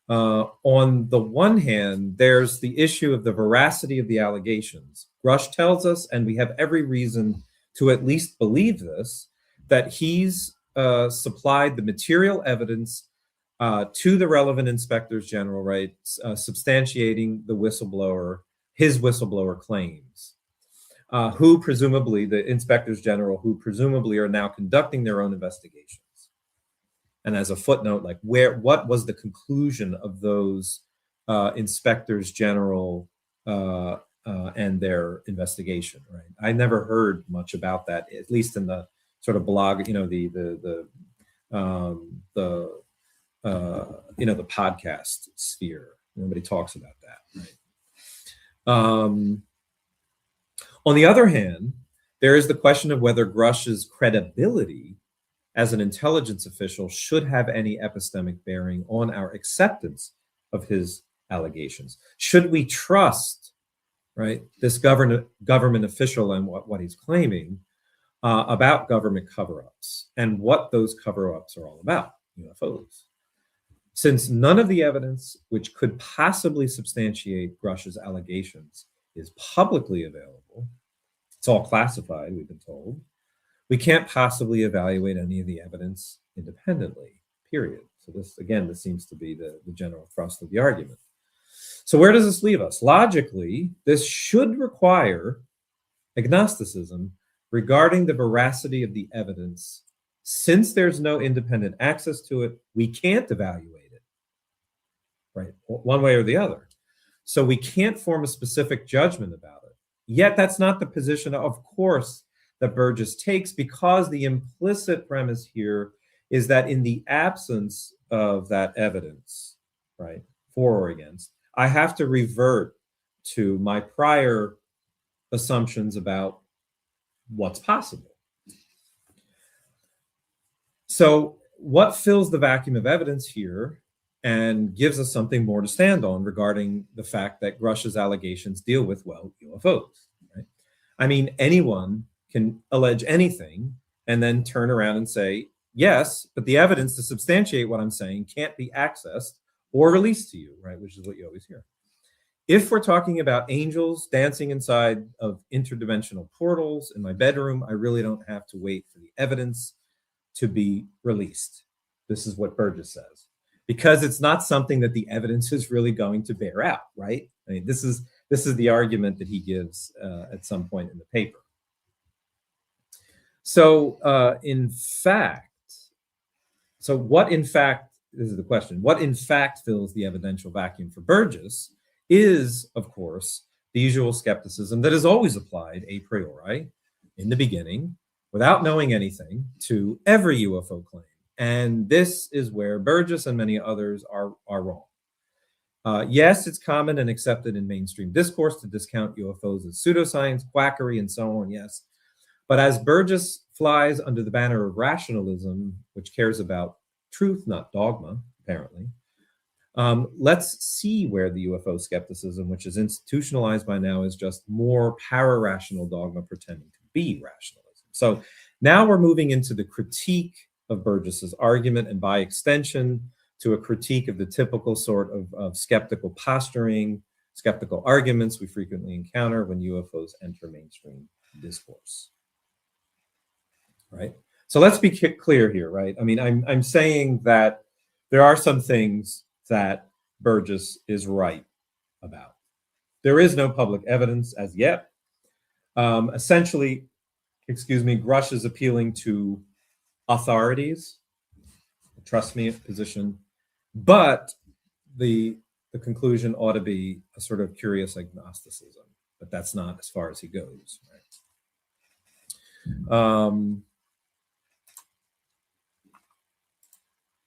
On the one hand, there's the issue of the veracity of the allegations. Grusch tells us, and we have every reason to at least believe this, that he's supplied the material evidence to the relevant inspectors general, right, substantiating the his whistleblower claims, who presumably, the inspectors general, who presumably are now conducting their own investigations. And as a footnote, like what was the conclusion of those inspectors general and their investigation, right? I never heard much about that, at least in the sort of blog, the podcast sphere. Nobody talks about that, right? On the other hand, there is the question of whether Grusch's credibility as an intelligence official should have any epistemic bearing on our acceptance of his allegations. Should we trust, right, this government official and what he's claiming about government cover-ups and what those cover-ups are all about, UFOs? Since none of the evidence which could possibly substantiate Grusch's allegations is publicly available, it's all classified, we've been told, we can't possibly evaluate any of the evidence independently, period. So this seems to be the general thrust of the argument. So where does this leave us? Logically, this should require agnosticism regarding the veracity of the evidence. Since there's no independent access to it, we can't evaluate it, right? One way or the other. So we can't form a specific judgment about it. Yet that's not the position, of course, that Burgess takes, because the implicit premise here is that in the absence of that evidence, right, for or against, I have to revert to my prior assumptions about what's possible. So what fills the vacuum of evidence here and gives us something more to stand on regarding the fact that Grusch's allegations deal with, well, UFOs, right? I mean, anyone can allege anything and then turn around and say, yes, but the evidence to substantiate what I'm saying can't be accessed or released to you, right? Which is what you always hear. If we're talking about angels dancing inside of interdimensional portals in my bedroom, I really don't have to wait for the evidence to be released. This is what Burgess says, because it's not something that the evidence is really going to bear out, right? I mean, this is the argument that he gives at some point in the paper. So what in fact, this is the question, what in fact fills the evidential vacuum for Burgess is, of course, the usual skepticism that is always applied a priori in the beginning, without knowing anything, to every UFO claim. And this is where Burgess and many others are wrong. Yes, it's common and accepted in mainstream discourse to discount UFOs as pseudoscience, quackery, and so on, yes. But as Burgess flies under the banner of rationalism, which cares about truth, not dogma, apparently, let's see where the UFO skepticism, which is institutionalized by now, is just more para-rational dogma pretending to be rationalism. So now we're moving into the critique of Burgess's argument, and by extension, to a critique of the typical sort of skeptical posturing, skeptical arguments we frequently encounter when UFOs enter mainstream discourse. Right? So let's be clear here, right? I mean, I'm saying that there are some things that Burgess is right about. There is no public evidence as yet. Essentially, Grusch is appealing to authorities, trust me position, but the conclusion ought to be a sort of curious agnosticism, but that's not as far as he goes, right?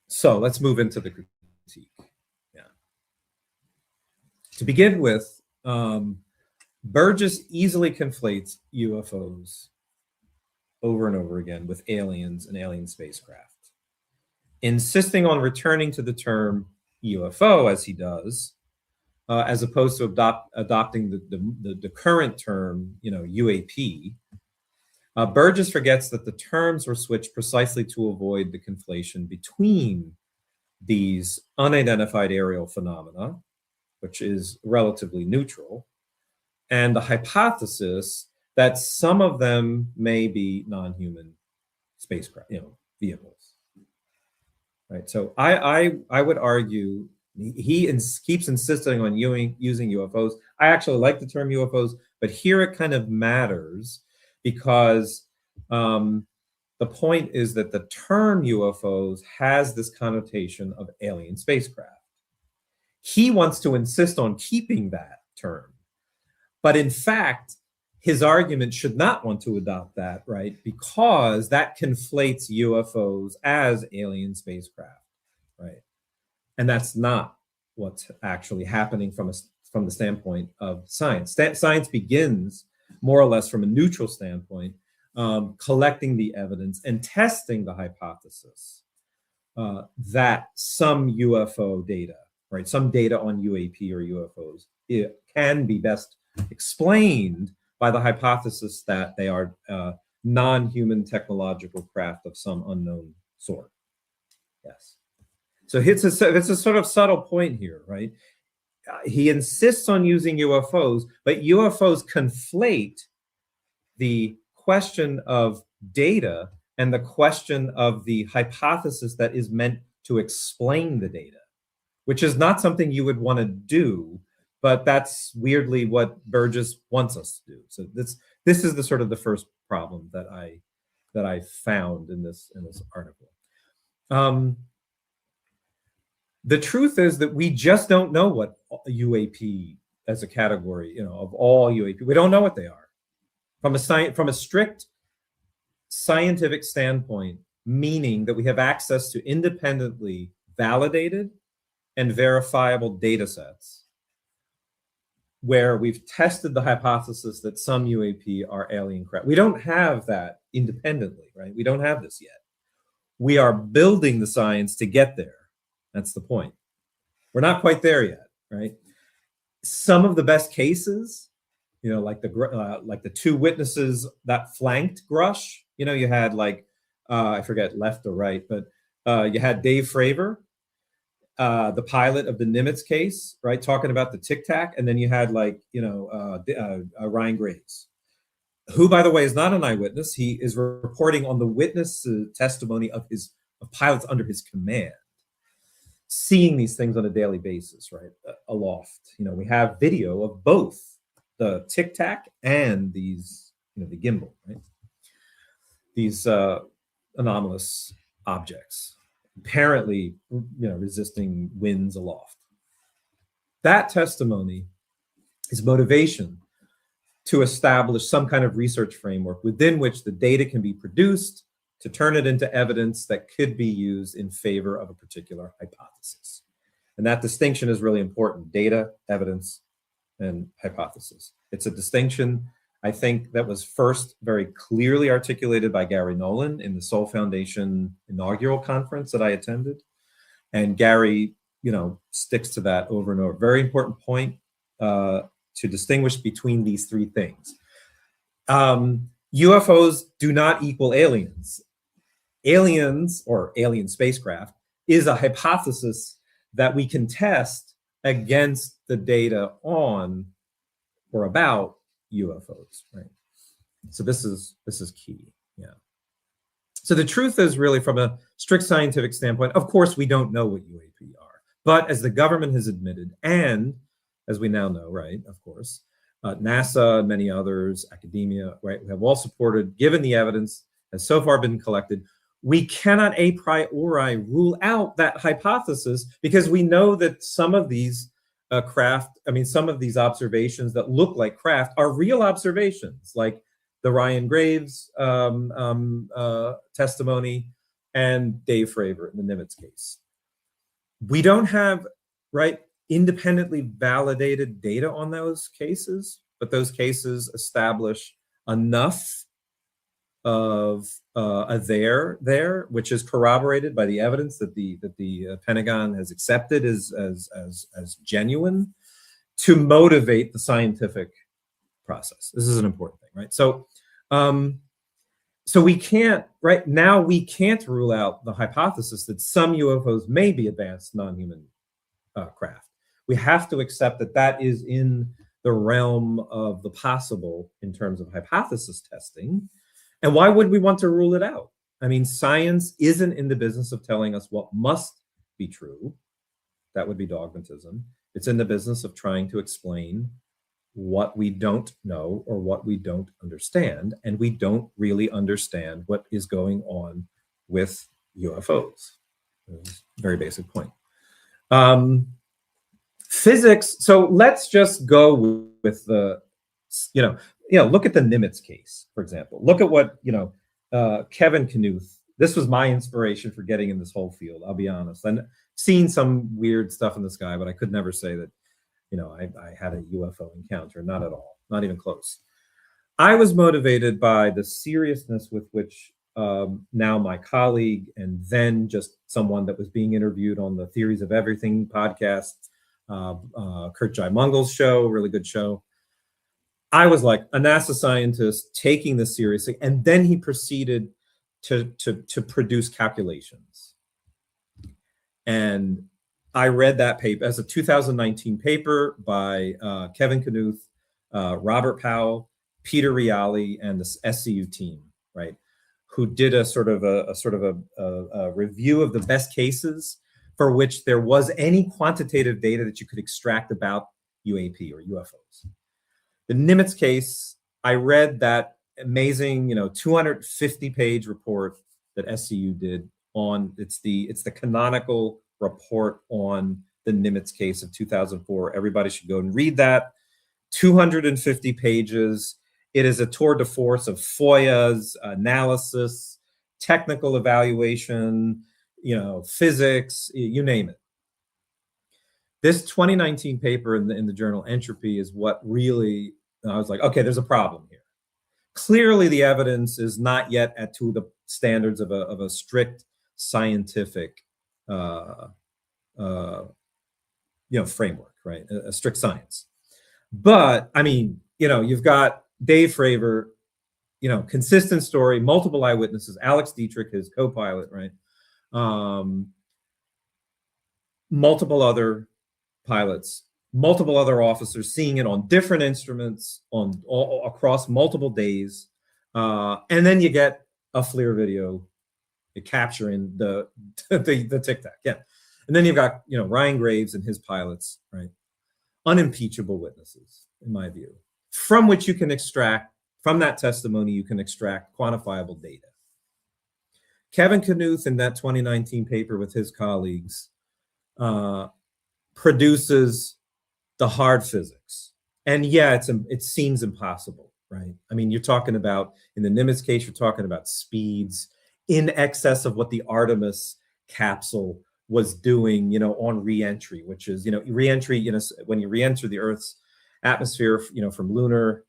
So let's move into the critique. Yeah. To begin with, Burgess easily conflates UFOs over and over again with aliens and alien spacecraft, insisting on returning to the term UFO as he does, as opposed to adopting the current term, UAP. Burgess forgets that the terms were switched precisely to avoid the conflation between these unidentified aerial phenomena, which is relatively neutral, and the hypothesis that some of them may be non-human spacecraft, vehicles. Right. So I would argue he keeps insisting on using UFOs. I actually like the term UFOs, but here it kind of matters because the point is that the term UFOs has this connotation of alien spacecraft. He wants to insist on keeping that term. But in fact, his argument should not want to adopt that, right? Because that conflates UFOs as alien spacecraft, right? And that's not what's actually happening from the standpoint of science. Science begins more or less from a neutral standpoint, collecting the evidence and testing the hypothesis that some UFO data, right, some data on UAP or UFOs, it can be best explained by the hypothesis that they are non-human technological craft of some unknown sort. Yes. So it's a sort of subtle point here, right? He insists on using UFOs, but UFOs conflate the question of data and the question of the hypothesis that is meant to explain the data, which is not something you would want to do, but that's weirdly what Burgess wants us to do. So this is the sort of the first problem that I found in this article. The truth is that we just don't know what UAP as a category, of all UAP, we don't know what they are. From a strict scientific standpoint, meaning that we have access to independently validated and verifiable data sets where we've tested the hypothesis that some UAP are alien craft. We don't have that independently, right? We don't have this yet. We are building the science to get there. That's the point. We're not quite there yet, right? Some of the best cases, like the two witnesses that flanked Grusch, you had I forget left or right, but you had Dave Fravor, the pilot of the Nimitz case, right, talking about the Tic Tac, and then you had Ryan Graves, who, by the way, is not an eyewitness. He is reporting on the witness testimony of pilots under his command, seeing these things on a daily basis, right, aloft. We have video of both the Tic Tac and these, the gimbal, right? These anomalous objects, apparently, resisting winds aloft. That testimony is motivation to establish some kind of research framework within which the data can be produced to turn it into evidence that could be used in favor of a particular hypothesis. And that distinction is really important: data, evidence, and hypothesis. It's a distinction, I think, that was first very clearly articulated by Gary Nolan in the Soul Foundation inaugural conference that I attended. And Gary, sticks to that over and over. Very important point to distinguish between these three things. UFOs do not equal aliens. Aliens, or alien spacecraft, is a hypothesis that we can test against the data on or about UFOs, right? So this is key, yeah. So the truth is, really, from a strict scientific standpoint, of course, we don't know what UAP are. But as the government has admitted, and as we now know, right, of course, NASA and many others, academia, right, have all supported, given the evidence has so far been collected, we cannot a priori rule out that hypothesis, because we know that some of these some of these observations that look like craft are real observations, like the Ryan Graves testimony and Dave Fravor in the Nimitz case. We don't have, right, independently validated data on those cases, but those cases establish enough of a there, which is corroborated by the evidence that the Pentagon has accepted as genuine, to motivate the scientific process. This is an important thing, right? So, so we can't, right now, we can't rule out the hypothesis that some UFOs may be advanced non-human craft. We have to accept that that is in the realm of the possible in terms of hypothesis testing. And why would we want to rule it out? I mean, science isn't in the business of telling us what must be true. That would be dogmatism. It's in the business of trying to explain what we don't know or what we don't understand. And we don't really understand what is going on with UFOs. Very basic point. Physics, so let's just go with the, look at the Nimitz case, for example. Look at what, Kevin Knuth, this was my inspiration for getting in this whole field, I'll be honest. I've seen some weird stuff in the sky, but I could never say that, I had a UFO encounter, not at all, not even close. I was motivated by the seriousness with which now my colleague, and then just someone that was being interviewed on the Theories of Everything podcast, Kurt Jaimungal's show, really good show. I was like a NASA scientist taking this seriously, and then he proceeded to produce calculations. And I read that paper as a 2019 paper by Kevin Knuth, Robert Powell, Peter Reale, and the SCU team, right? Who did a sort of a review of the best cases for which there was any quantitative data that you could extract about UAP or UFOs. The Nimitz case, I read that amazing, 250-page report that SCU did on, it's the canonical report on the Nimitz case of 2004. Everybody should go and read that. 250 pages. It is a tour de force of FOIA's analysis, technical evaluation, physics, you name it. This 2019 paper in the journal Entropy is what really, I was like, okay, there's a problem here. Clearly, the evidence is not yet to the standards of a strict scientific framework, right? A strict science. But I mean, you've got Dave Fravor, consistent story, multiple eyewitnesses, Alex Dietrich, his co-pilot, right? Multiple other pilots, multiple other officers seeing it on different instruments across multiple days. And then you get a FLIR video capturing the Tic Tac. Yeah. And then you've got, Ryan Graves and his pilots, right? Unimpeachable witnesses, in my view, from which you can extract, from that testimony, you can extract quantifiable data. Kevin Knuth, in that 2019 paper with his colleagues, produces the hard physics. And yeah, it seems impossible, right? I mean, you're talking about, in the Nimitz case, you're talking about speeds in excess of what the Artemis capsule was doing, on reentry, which is, reentry, when you reenter the Earth's atmosphere, from lunar,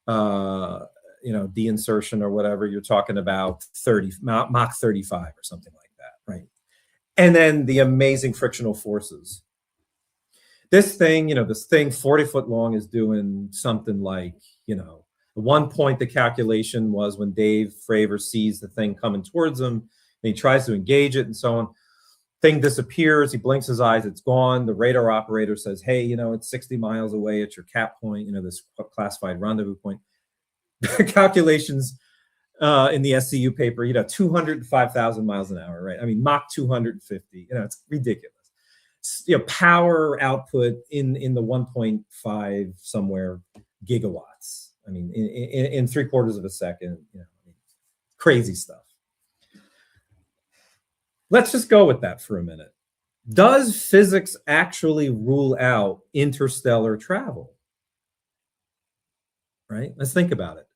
deinsertion or whatever, you're talking about Mach 35 or something like that, right? And then the amazing frictional forces. This thing, 40 foot long is doing something like, at one point the calculation was when Dave Fravor sees the thing coming towards him, and he tries to engage it and so on. Thing disappears, he blinks his eyes, it's gone. The radar operator says, hey, it's 60 miles away at your cap point, this classified rendezvous point. Calculations in the SCU paper, 205,000 miles an hour, right? I mean, Mach 250, it's ridiculous. Power output in the 1.5 somewhere gigawatts. I mean, in 3/4 of a second, crazy stuff. Let's just go with that for a minute. Does physics actually rule out interstellar travel? Right? Let's think about it.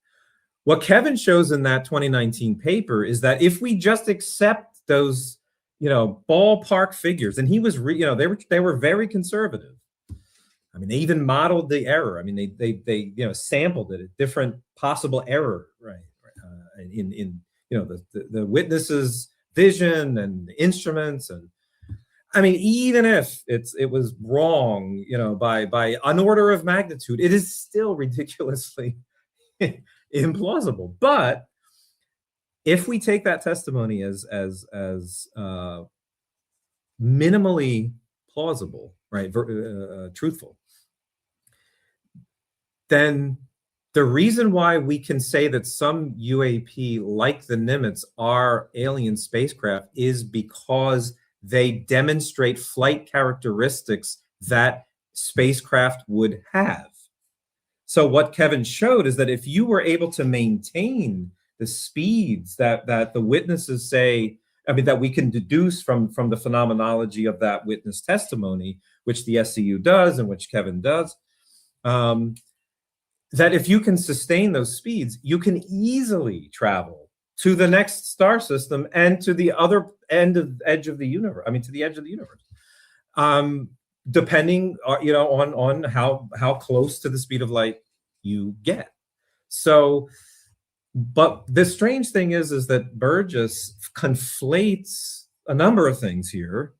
What Kevin shows in that 2019 paper is that if we just accept those, ballpark figures, and he was, they were very conservative. I mean, they even modeled the error. I mean, they sampled it at different possible error, right? In the witness's vision and the instruments, and I mean, even if it was wrong, by an order of magnitude, it is still ridiculously implausible. But if we take that testimony as minimally plausible, right, truthful, then the reason why we can say that some UAP, like the Nimitz, are alien spacecraft is because they demonstrate flight characteristics that spacecraft would have. So what Kevin showed is that if you were able to maintain the speeds that the witnesses say, I mean, that we can deduce from the phenomenology of that witness testimony, which the SCU does and which Kevin does, that if you can sustain those speeds, you can easily travel to the next star system and to the other edge of the universe. I mean, to the edge of the universe, depending, on how close to the speed of light you get. So, but the strange thing is that Burgess conflates a number of things here.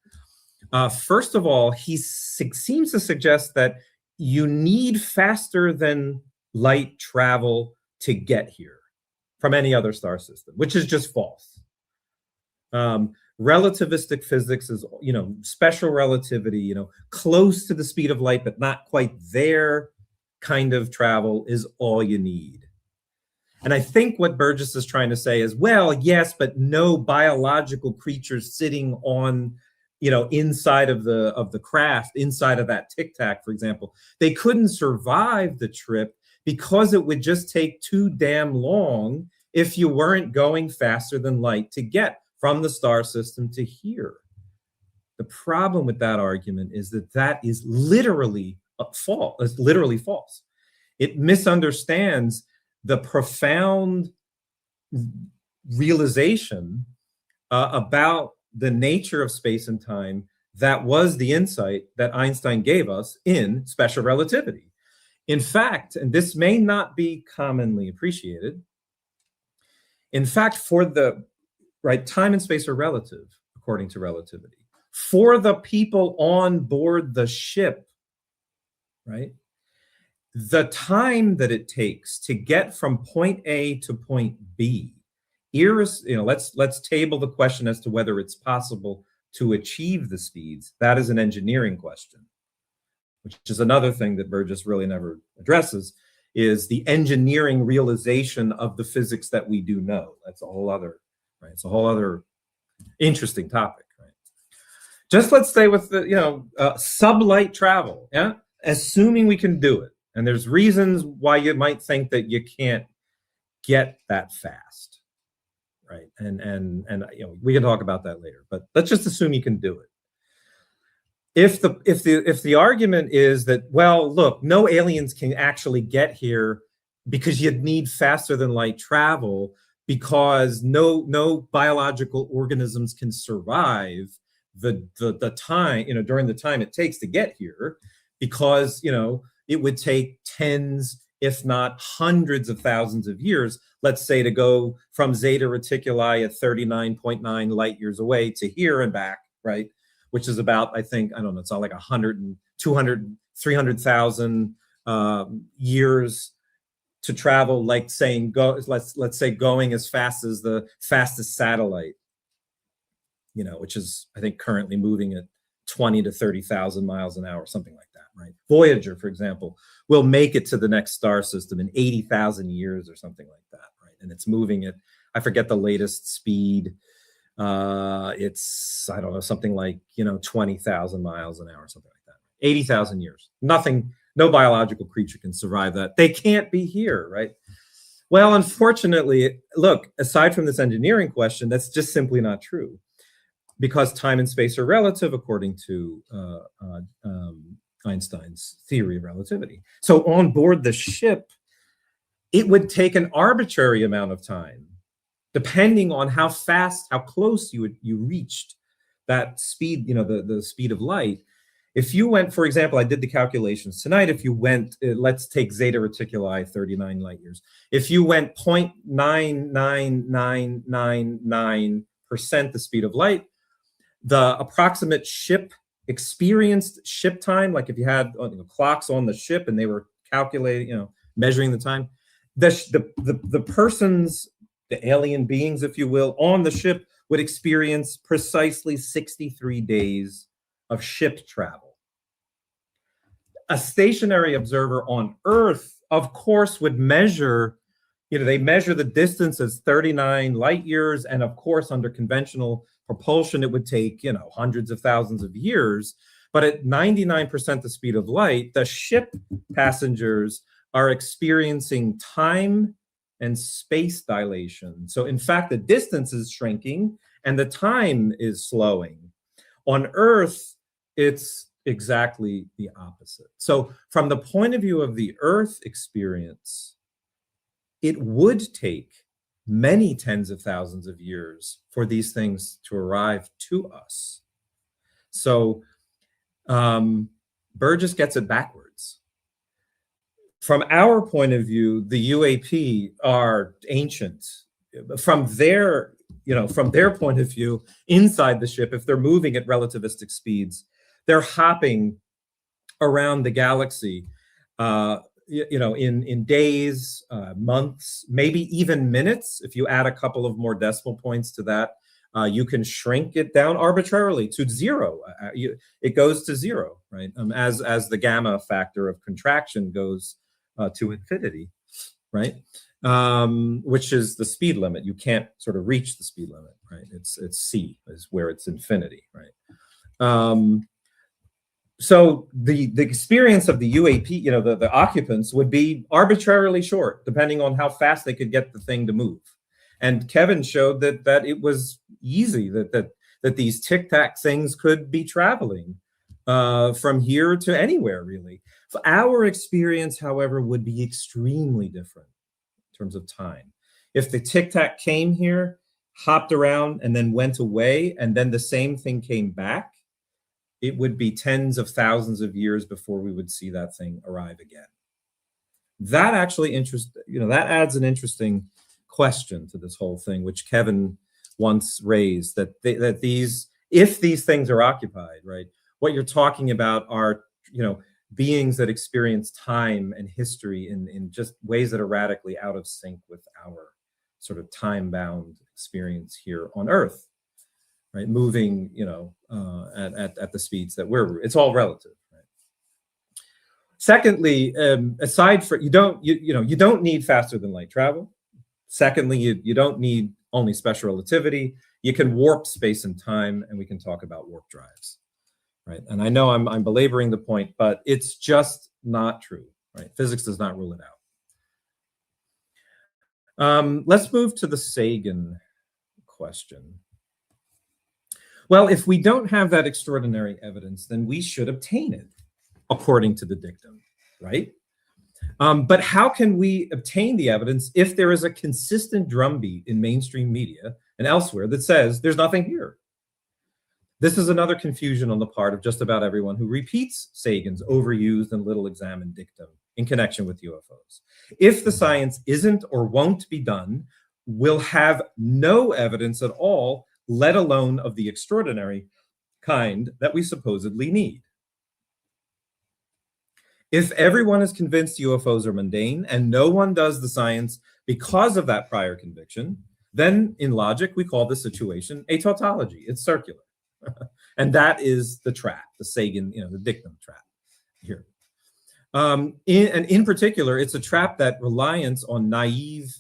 First of all, he seems to suggest that you need faster than light travel to get here from any other star system, which is just false. Relativistic physics is, special relativity, close to the speed of light, but not quite there kind of travel is all you need. And I think what Burgess is trying to say is, well, yes, but no biological creatures sitting on, inside of the craft, inside of that Tic Tac, for example, they couldn't survive the trip because it would just take too damn long if you weren't going faster than light to get from the star system to here. The problem with that argument is that is literally false. It's literally false. It misunderstands the profound realization about the nature of space and time that was the insight that Einstein gave us in special relativity. In fact, and this may not be commonly appreciated, in fact, for the time and space are relative, according to relativity. For the people on board the ship, right, the time that it takes to get from point A to point B, let's table the question as to whether it's possible to achieve the speeds. That is an engineering question, which is another thing that Burgess really never addresses, is the engineering realization of the physics that we do know. That's a whole other, right? It's a whole other interesting topic, right? Just let's stay with the, sublight travel, yeah? Assuming we can do it. And there's reasons why you might think that you can't get that fast, right? And we can talk about that later, but let's just assume you can do it. If the argument is that, well, look, no aliens can actually get here because you'd need faster than light travel because no biological organisms can survive the time, during the time it takes to get here, because, it would take tens, if not hundreds of thousands of years, let's say, to go from Zeta Reticuli at 39.9 light years away to here and back, right? Which is about, I don't know, it's all like 100 200, 300,000 years to travel, like saying, let's say going as fast as the fastest satellite, which is, I think, currently moving at 20 to 30,000 miles an hour, something like that, right? Voyager, for example, will make it to the next star system in 80,000 years or something like that, right? And it's moving at, I forget the latest speed. It's, I don't know, something like, 20,000 miles an hour, something like that. 80,000 years. No biological creature can survive that. They can't be here, right? Well, unfortunately, look, aside from this engineering question, that's just simply not true, because time and space are relative according to Einstein's theory of relativity. So on board the ship, it would take an arbitrary amount of time, depending on how fast, how close you reached that speed, the speed of light. If you went, for example, I did the calculations tonight, if you went, let's take Zeta Reticuli, 39 light years. If you went 0.99999% the speed of light, the approximate experienced ship time, like if you had clocks on the ship and they were calculating, measuring the time, the persons, the alien beings, if you will, on the ship would experience precisely 63 days of ship travel. A stationary observer on Earth, of course, would measure, they measure the distance as 39 light years, and of course, under conventional propulsion, it would take, hundreds of thousands of years. But at 99% the speed of light, the ship passengers are experiencing time and space dilation. So in fact, the distance is shrinking and the time is slowing. On Earth, it's exactly the opposite. So from the point of view of the Earth experience, it would take many tens of thousands of years for these things to arrive to us. So Burgess gets it backwards. From our point of view, the UAP are ancient. From their point of view, inside the ship, if they're moving at relativistic speeds, they're hopping around the galaxy, in days, months, maybe even minutes. If you add a couple of more decimal points to that, you can shrink it down arbitrarily to zero. It goes to zero, right? As the gamma factor of contraction goes to infinity, right? Which is the speed limit. You can't sort of reach the speed limit, right? It's C is where it's infinity, right? So the experience of the UAP, the occupants would be arbitrarily short, depending on how fast they could get the thing to move. And Kevin showed that it was easy, that these tic-tac things could be traveling from here to anywhere, really. So our experience, however, would be extremely different in terms of time. If the tic-tac came here, hopped around, and then went away, and then the same thing came back, it would be tens of thousands of years before we would see that thing arrive again. That actually that adds an interesting question to this whole thing, which Kevin once raised, that if these things are occupied, right, what you're talking about are, beings that experience time and history in just ways that are radically out of sync with our sort of time-bound experience here on Earth. Right, moving, at the speeds that it's all relative. Right? Secondly, aside from you don't need faster than light travel. Secondly, you don't need only special relativity. You can warp space and time, and we can talk about warp drives. Right, and I know I'm belaboring the point, but it's just not true. Right, physics does not rule it out. Let's move to the Sagan question. Well, if we don't have that extraordinary evidence, then we should obtain it, according to the dictum, right? But how can we obtain the evidence if there is a consistent drumbeat in mainstream media and elsewhere that says there's nothing here? This is another confusion on the part of just about everyone who repeats Sagan's overused and little examined dictum in connection with UFOs. If the science isn't or won't be done, we'll have no evidence at all, let alone of the extraordinary kind that we supposedly need. If everyone is convinced UFOs are mundane and no one does the science because of that prior conviction, then in logic, we call this situation a tautology. It's circular. And that is the trap, the Sagan, the dictum trap here. In particular, it's a trap that reliance on naive,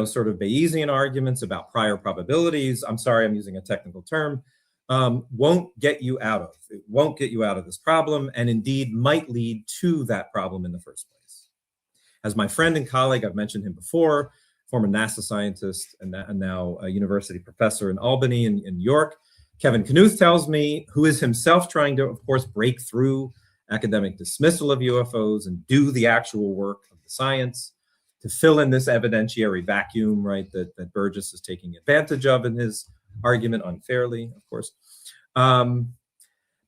sort of Bayesian arguments about prior probabilities, I'm sorry, I'm using a technical term, won't get you out of. It won't get you out of this problem, and indeed might lead to that problem in the first place. As my friend and colleague, I've mentioned him before, former NASA scientist and now a university professor in Albany in New York, Kevin Knuth tells me, who is himself trying to, of course, break through academic dismissal of UFOs and do the actual work of the science to fill in this evidentiary vacuum, right, that Burgess is taking advantage of in his argument unfairly, of course.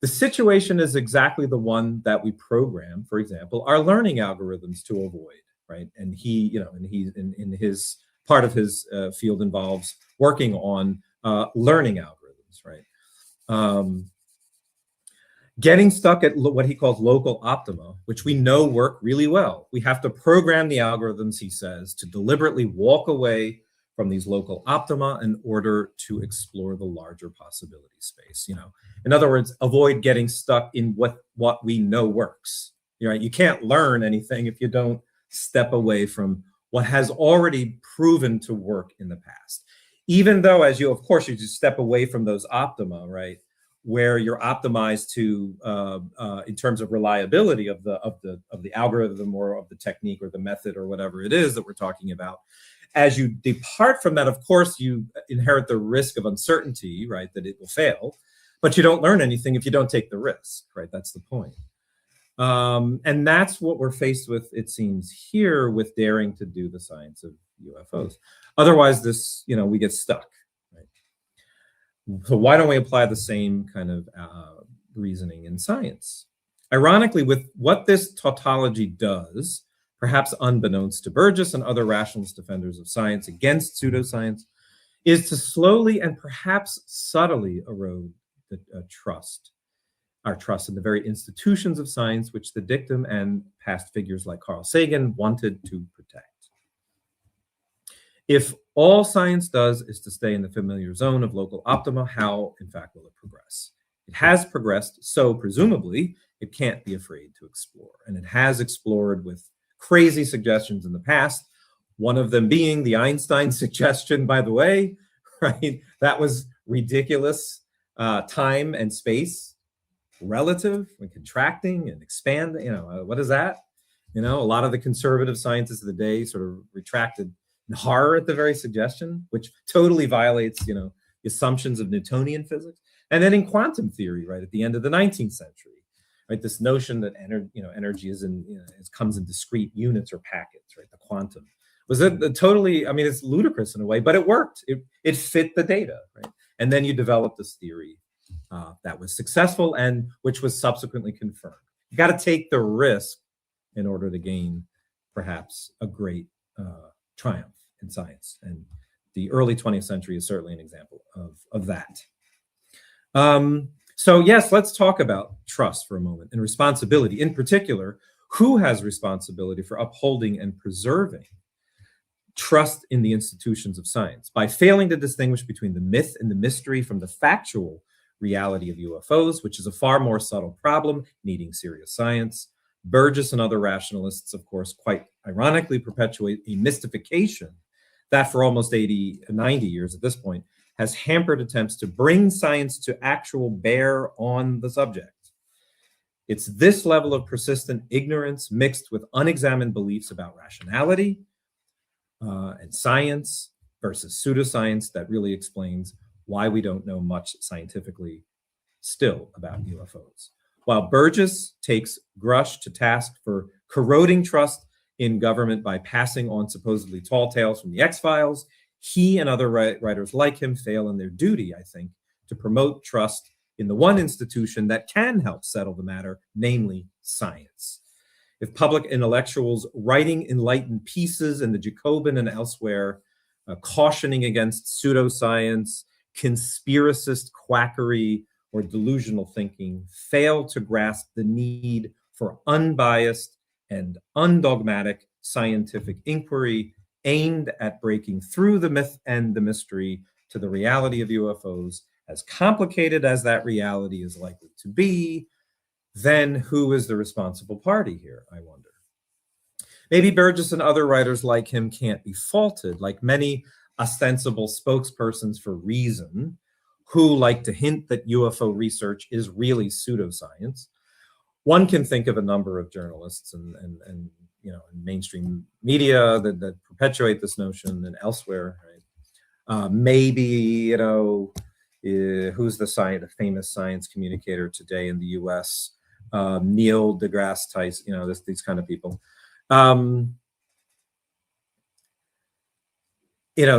The situation is exactly the one that we program, for example, our learning algorithms to avoid, right? And he's in his part of his field involves working on learning algorithms, right? Getting stuck at what he calls local optima, which we know work really well. We have to program the algorithms, he says, to deliberately walk away from these local optima in order to explore the larger possibility space. In other words, avoid getting stuck in what we know works. Right? You can't learn anything if you don't step away from what has already proven to work in the past. Even though, of course, you just step away from those optima, right? Where you're optimized to in terms of reliability of the algorithm or of the technique or the method or whatever it is that we're talking about. As you depart from that, of course, you inherit the risk of uncertainty, right, that it will fail, but you don't learn anything if you don't take the risk, right? That's the point. And that's what we're faced with, it seems, here with daring to do the science of UFOs. Otherwise, we get stuck. So why don't we apply the same kind of reasoning in science? Ironically, with what this tautology does, perhaps unbeknownst to Burgess and other rationalist defenders of science against pseudoscience, is to slowly and perhaps subtly erode our trust in the very institutions of science which the dictum and past figures like Carl Sagan wanted to protect. If all science does is to stay in the familiar zone of local optima, how, in fact, will it progress? It has progressed, so presumably it can't be afraid to explore. And it has explored with crazy suggestions in the past, one of them being the Einstein suggestion, by the way, right? That was ridiculous. Time and space, relative and contracting and expanding, what is that? A lot of the conservative scientists of the day sort of retracted in horror at the very suggestion, which totally violates, the assumptions of Newtonian physics. And then in quantum theory, right, at the end of the 19th century, right, this notion that energy is it comes in discrete units or packets, right, the quantum was totally, it's ludicrous in a way, but it worked. It fit the data, right? And then you develop this theory that was successful and which was subsequently confirmed. You got to take the risk in order to gain perhaps a great triumph in science. And the early 20th century is certainly an example of that. So yes, let's talk about trust for a moment and responsibility. In particular, who has responsibility for upholding and preserving trust in the institutions of science by failing to distinguish between the myth and the mystery from the factual reality of UFOs, which is a far more subtle problem needing serious science. Burgess and other rationalists, of course, quite ironically perpetuate a mystification that for almost 90 years at this point has hampered attempts to bring science to actual bear on the subject. It's this level of persistent ignorance mixed with unexamined beliefs about rationality and science versus pseudoscience that really explains why we don't know much scientifically still about UFOs. While Burgess takes Grusch to task for corroding trust in government by passing on supposedly tall tales from the X-Files, he and other writers like him fail in their duty, I think, to promote trust in the one institution that can help settle the matter, namely science. If public intellectuals writing enlightened pieces in the Jacobin and elsewhere, cautioning against pseudoscience, conspiracist quackery, or delusional thinking, fail to grasp the need for unbiased and undogmatic scientific inquiry aimed at breaking through the myth and the mystery to the reality of UFOs, as complicated as that reality is likely to be, then who is the responsible party here, I wonder? Maybe Burgess and other writers like him can't be faulted, like many ostensible spokespersons for reason, who like to hint that UFO research is really pseudoscience. One can think of a number of journalists and mainstream media that perpetuate this notion and elsewhere. Right? Maybe who's the famous science communicator today in the U.S. Neil deGrasse Tyson. These kind of people.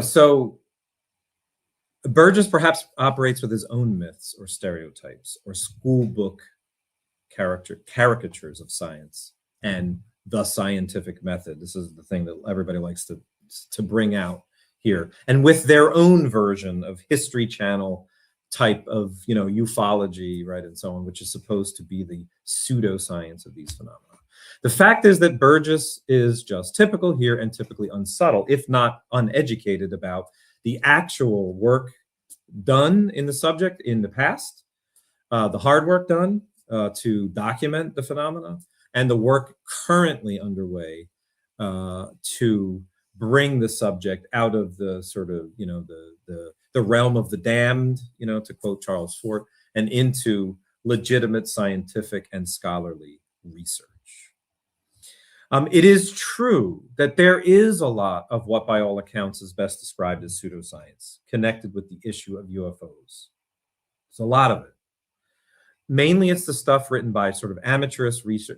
So Burgess perhaps operates with his own myths or stereotypes or school book caricatures of science and the scientific method. This is the thing that everybody likes to bring out here. And with their own version of History Channel type of, ufology, right, and so on, which is supposed to be the pseudoscience of these phenomena. The fact is that Burgess is just typical here and typically unsubtle, if not uneducated, about the actual work done in the subject in the past, the hard work done to document the phenomena, and the work currently underway to bring the subject out of the sort of, the realm of the damned, to quote Charles Fort, and into legitimate scientific and scholarly research. It is true that there is a lot of what, by all accounts, is best described as pseudoscience connected with the issue of UFOs. There's a lot of it. Mainly, it's the stuff written by sort of amateurish this is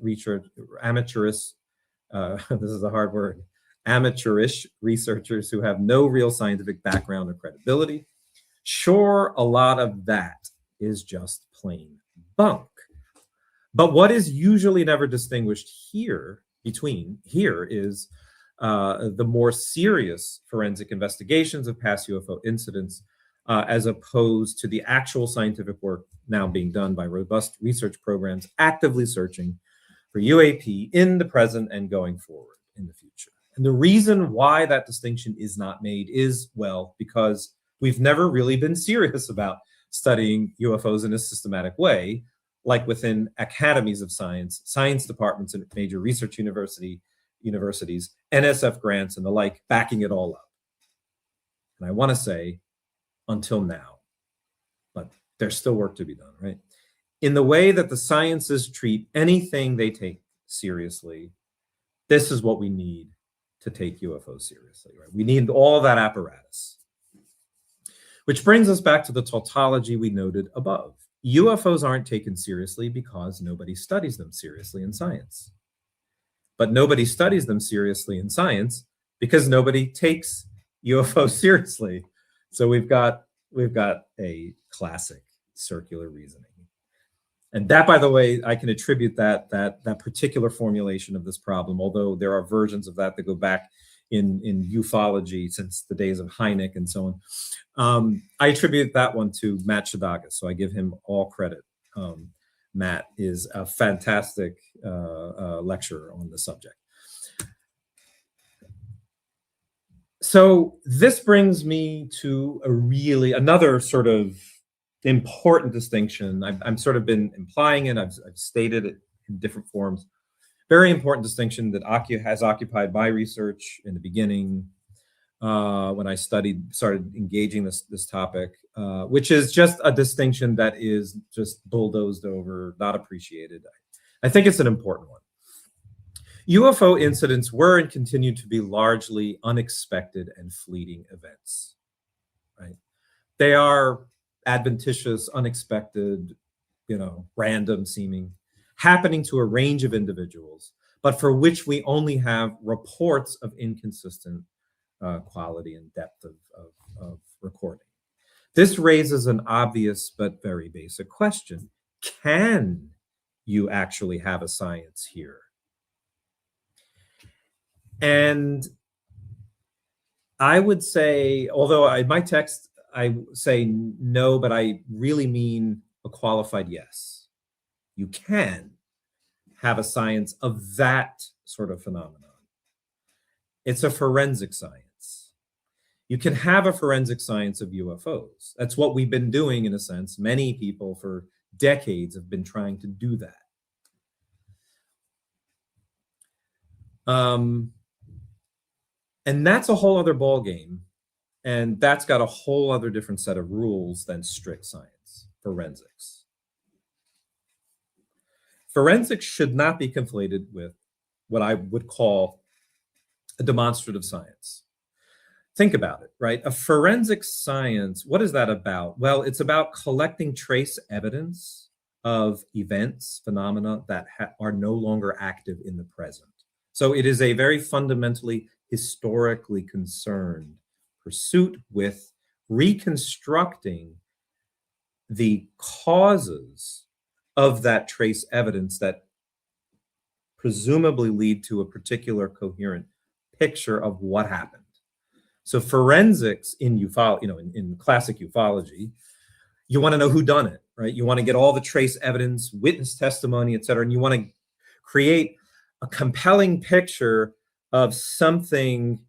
a hard word, amateurish researchers who have no real scientific background or credibility. Sure, a lot of that is just plain bunk. But what is usually never distinguished here is the more serious forensic investigations of past UFO incidents, as opposed to the actual scientific work now being done by robust research programs actively searching for UAP in the present and going forward in the future. And the reason why that distinction is not made is, well, because we've never really been serious about studying UFOs in a systematic way, like within academies of science, science departments at major research universities, NSF grants and the like, backing it all up. And I want to say, until now, but there's still work to be done, right? In the way that the sciences treat anything they take seriously, this is what we need to take UFOs seriously, right? We need all that apparatus. Which brings us back to the tautology we noted above. UFOs aren't taken seriously because nobody studies them seriously in science. But nobody studies them seriously in science because nobody takes UFOs seriously. So we've got a classic circular reasoning. And that, by the way, I can attribute that particular formulation of this problem, although there are versions of that go back in ufology since the days of Hynek and so on. I attribute that one to Matt Shadaga, so I give him all credit. Matt is a fantastic lecturer on the subject. So this brings me to another sort of important distinction. I've sort of been implying it. I've stated it in different forms. Very important distinction that has occupied my research in the beginning when I started engaging this topic, which is just a distinction that is just bulldozed over, not appreciated. I think it's an important one. UFO incidents were and continue to be largely unexpected and fleeting events, right? They are adventitious, unexpected, random seeming, happening to a range of individuals, but for which we only have reports of inconsistent quality and depth of recording. This raises an obvious but very basic question. Can you actually have a science here? And I would say, although in my text, I say no, but I really mean a qualified yes. You can have a science of that sort of phenomenon. It's a forensic science. You can have a forensic science of UFOs. That's what we've been doing in a sense. Many people for decades have been trying to do that. And that's a whole other ballgame. And that's got a whole other different set of rules than strict science, forensics. Forensics should not be conflated with what I would call a demonstrative science. Think about it, right? A forensic science, what is that about? Well, it's about collecting trace evidence of events, phenomena that are no longer active in the present. So it is a very fundamentally historically concerned pursuit with reconstructing the causes of that trace evidence that presumably lead to a particular coherent picture of what happened. So forensics in in classic ufology, you want to know who done it, right? You want to get all the trace evidence, witness testimony, et cetera, and you want to create a compelling picture of something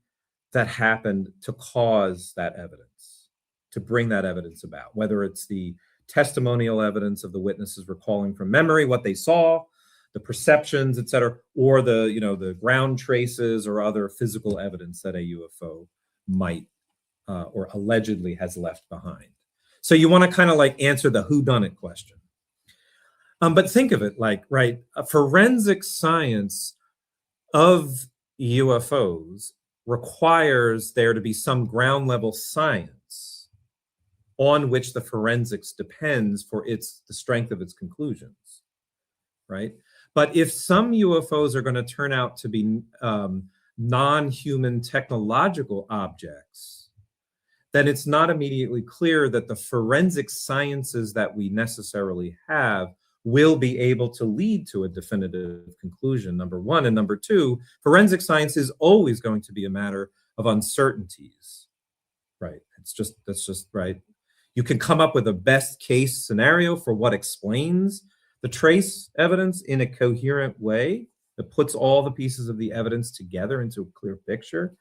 that happened to cause that evidence, to bring that evidence about, whether it's the testimonial evidence of the witnesses recalling from memory what they saw, the perceptions, et cetera, or the ground traces or other physical evidence that a UFO might or allegedly has left behind. So you want to kind of like answer the whodunit question. But think of it like, right, a forensic science of UFOs requires there to be some ground level science on which the forensics depends for the strength of its conclusions, right? But if some UFOs are going to turn out to be non-human technological objects, then it's not immediately clear that the forensic sciences that we necessarily have will be able to lead to a definitive conclusion, number one. And number two, forensic science is always going to be a matter of uncertainties, right? That's just right. You can come up with a best case scenario for what explains the trace evidence in a coherent way that puts all the pieces of the evidence together into a clear picture.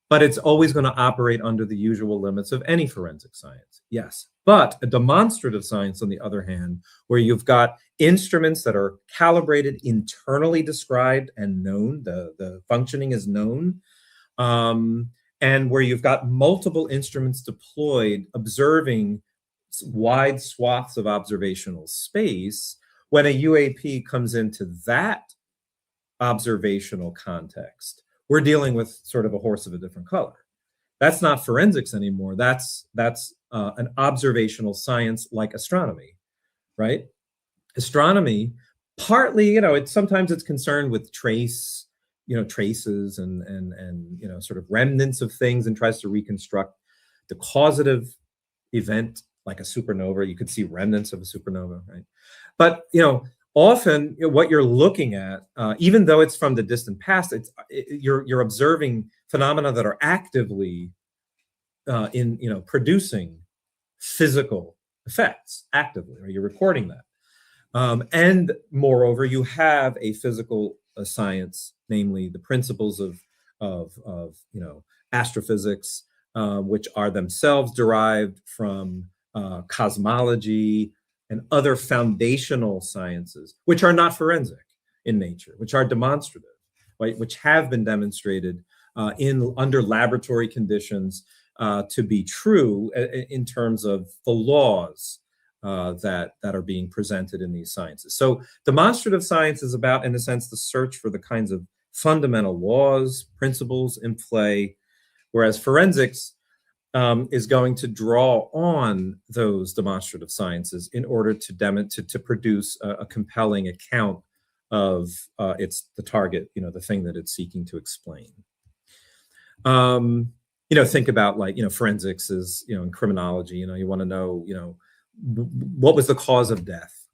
But it's always going to operate under the usual limits of any forensic science, yes. But a demonstrative science, on the other hand, where you've got instruments that are calibrated, internally described and known, the functioning is known, and where you've got multiple instruments deployed, observing wide swaths of observational space, when a UAP comes into that observational context, we're dealing with sort of a horse of a different color. That's not forensics anymore. That's an observational science like astronomy, right? Astronomy, partly, sometimes it's concerned with traces and sort of remnants of things, and tries to reconstruct the causative event like a supernova. You could see remnants of a supernova, right? But often what you're looking at, even though it's from the distant past, you're observing phenomena that are actively producing physical effects actively, or you're recording that. And moreover, you have a physical science, namely the principles of astrophysics, which are themselves derived from cosmology and other foundational sciences, which are not forensic in nature, which are demonstrative, right? Which have been demonstrated under laboratory conditions to be true in terms of the laws that are being presented in these sciences. So demonstrative science is about, in a sense, the search for the kinds of fundamental laws, principles in play, whereas forensics is going to draw on those demonstrative sciences in order to produce a compelling account of the target, the thing that it's seeking to explain. Think about forensics is, in criminology, you want to know, what was the cause of death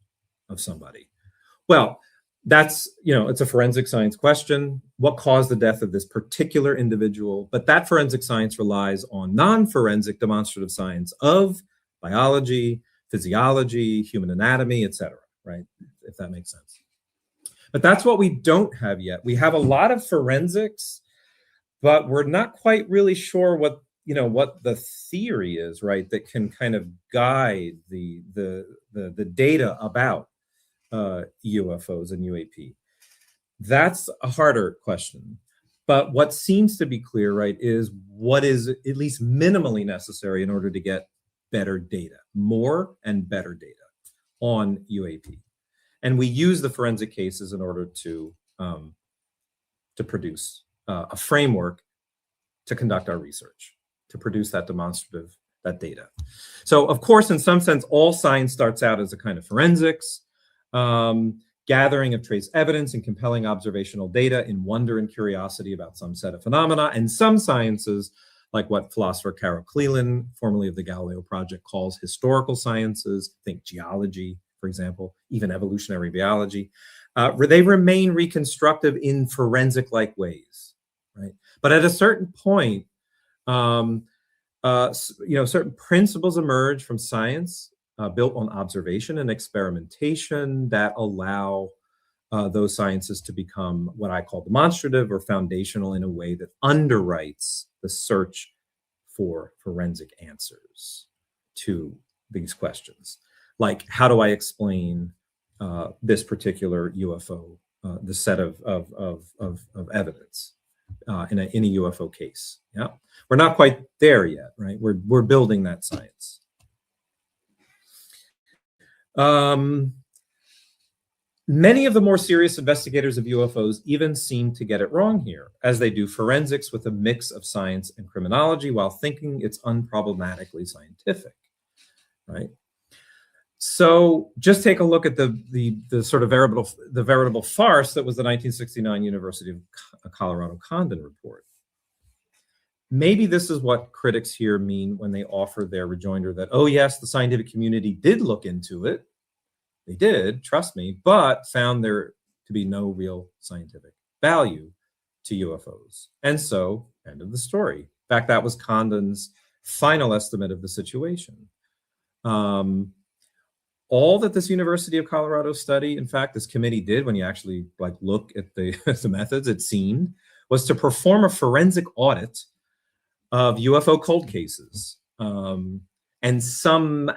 of somebody? Well, that's, it's a forensic science question. What caused the death of this particular individual? But that forensic science relies on non-forensic demonstrative science of biology, physiology, human anatomy, et cetera, right? If that makes sense. But that's what we don't have yet. We have a lot of forensics, but we're not quite really sure what the theory is, right? That can kind of guide the data about UFOs and UAP. That's a harder question. But what seems to be clear, right, is what is at least minimally necessary in order to get better data, more and better data on UAP. And we use the forensic cases in order to produce a framework to conduct our research, to produce that demonstrative, that data. So of course, in some sense, all science starts out as a kind of forensics, gathering of trace evidence and compelling observational data in wonder and curiosity about some set of phenomena. And some sciences like what philosopher Carol Cleland, formerly of the Galileo Project, calls historical sciences. Think geology, for example, even evolutionary biology. They remain reconstructive in forensic-like ways, right? But at a certain point, certain principles emerge from science built on observation and experimentation that allow those sciences to become what I call demonstrative or foundational in a way that underwrites the search for forensic answers to these questions. Like, how do I explain this particular UFO, the set of evidence in a UFO case? Yeah, we're not quite there yet, right? We're building that science. Many of the more serious investigators of UFOs even seem to get it wrong here, as they do forensics with a mix of science and criminology while thinking it's unproblematically scientific, right? So just take a look at the sort of veritable farce that was the 1969 University of Colorado Condon report. Maybe this is what critics here mean when they offer their rejoinder that, oh yes, the scientific community did look into it. They did, trust me, but found there to be no real scientific value to UFOs. And so, end of the story. In fact, that was Condon's final estimate of the situation. All that this University of Colorado study, in fact, this committee did, when you actually look at the, the methods, it seemed, was to perform a forensic audit of UFO cold cases. And some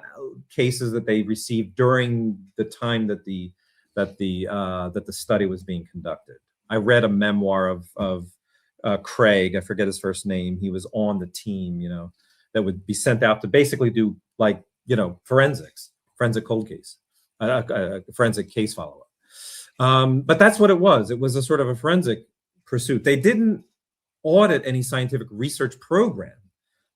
cases that they received during the time that the study was being conducted. I read a memoir of Craig, I forget his first name. He was on the team, that would be sent out to basically do forensic cold case, forensic case follow-up. But that's what it was. It was a sort of a forensic pursuit. They didn't audit any scientific research program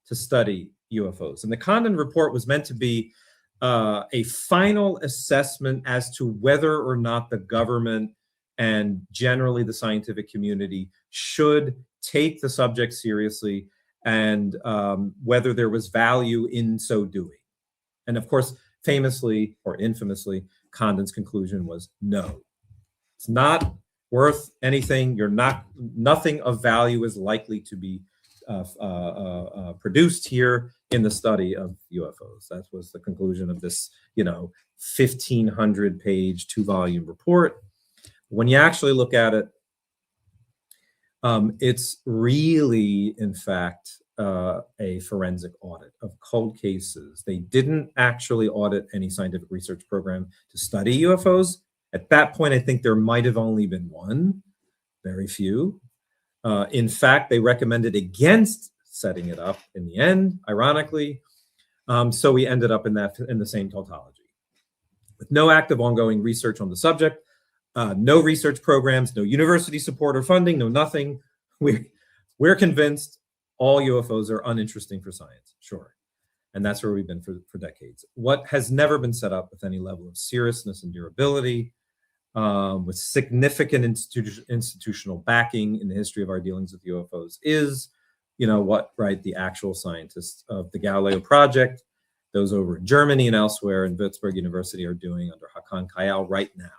to study UFOs. And the Condon report was meant to be a final assessment as to whether or not the government and generally the scientific community should take the subject seriously and whether there was value in so doing. And of course, famously or infamously, Condon's conclusion was no. It's not worth anything. Nothing of value is likely to be produced here in the study of UFOs. That was the conclusion of this, 1,500-page, 2-volume report. When you actually look at it, it's really, in fact, a forensic audit of cold cases. They didn't actually audit any scientific research program to study UFOs. At that point, I think there might have only been one, very few. In fact, they recommended against setting it up in the end, ironically. So we ended up in the same tautology. With no active ongoing research on the subject, no research programs, no university support or funding, no nothing. We're convinced all UFOs are uninteresting for science, sure. And that's where we've been for decades. What has never been set up with any level of seriousness and durability, with significant institutional backing in the history of our dealings with UFOs is, the actual scientists of the Galileo Project, those over in Germany and elsewhere in Würzburg University are doing under Hakan Kayal right now.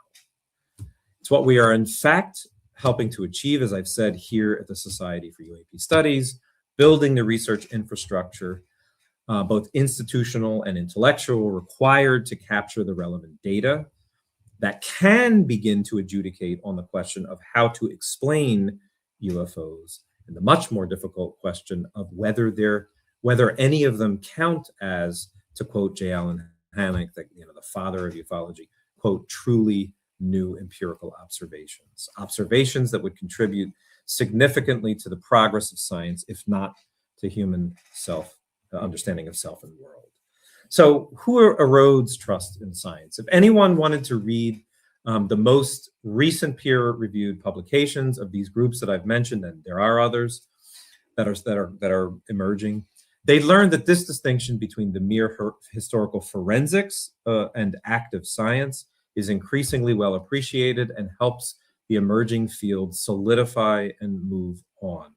It's what we are in fact helping to achieve, as I've said, here at the Society for UAP Studies, building the research infrastructure, both institutional and intellectual, required to capture the relevant data that can begin to adjudicate on the question of how to explain UFOs and the much more difficult question of whether any of them count as, to quote J. Allen Hynek, the father of ufology, quote, truly new empirical observations that would contribute significantly to the progress of science, if not to human understanding of self and world. So who erodes trust in science? If anyone wanted to read the most recent peer-reviewed publications of these groups that I've mentioned, and there are others that are emerging, they learned that this distinction between the mere historical forensics and active science is increasingly well appreciated and helps the emerging field solidify and move on.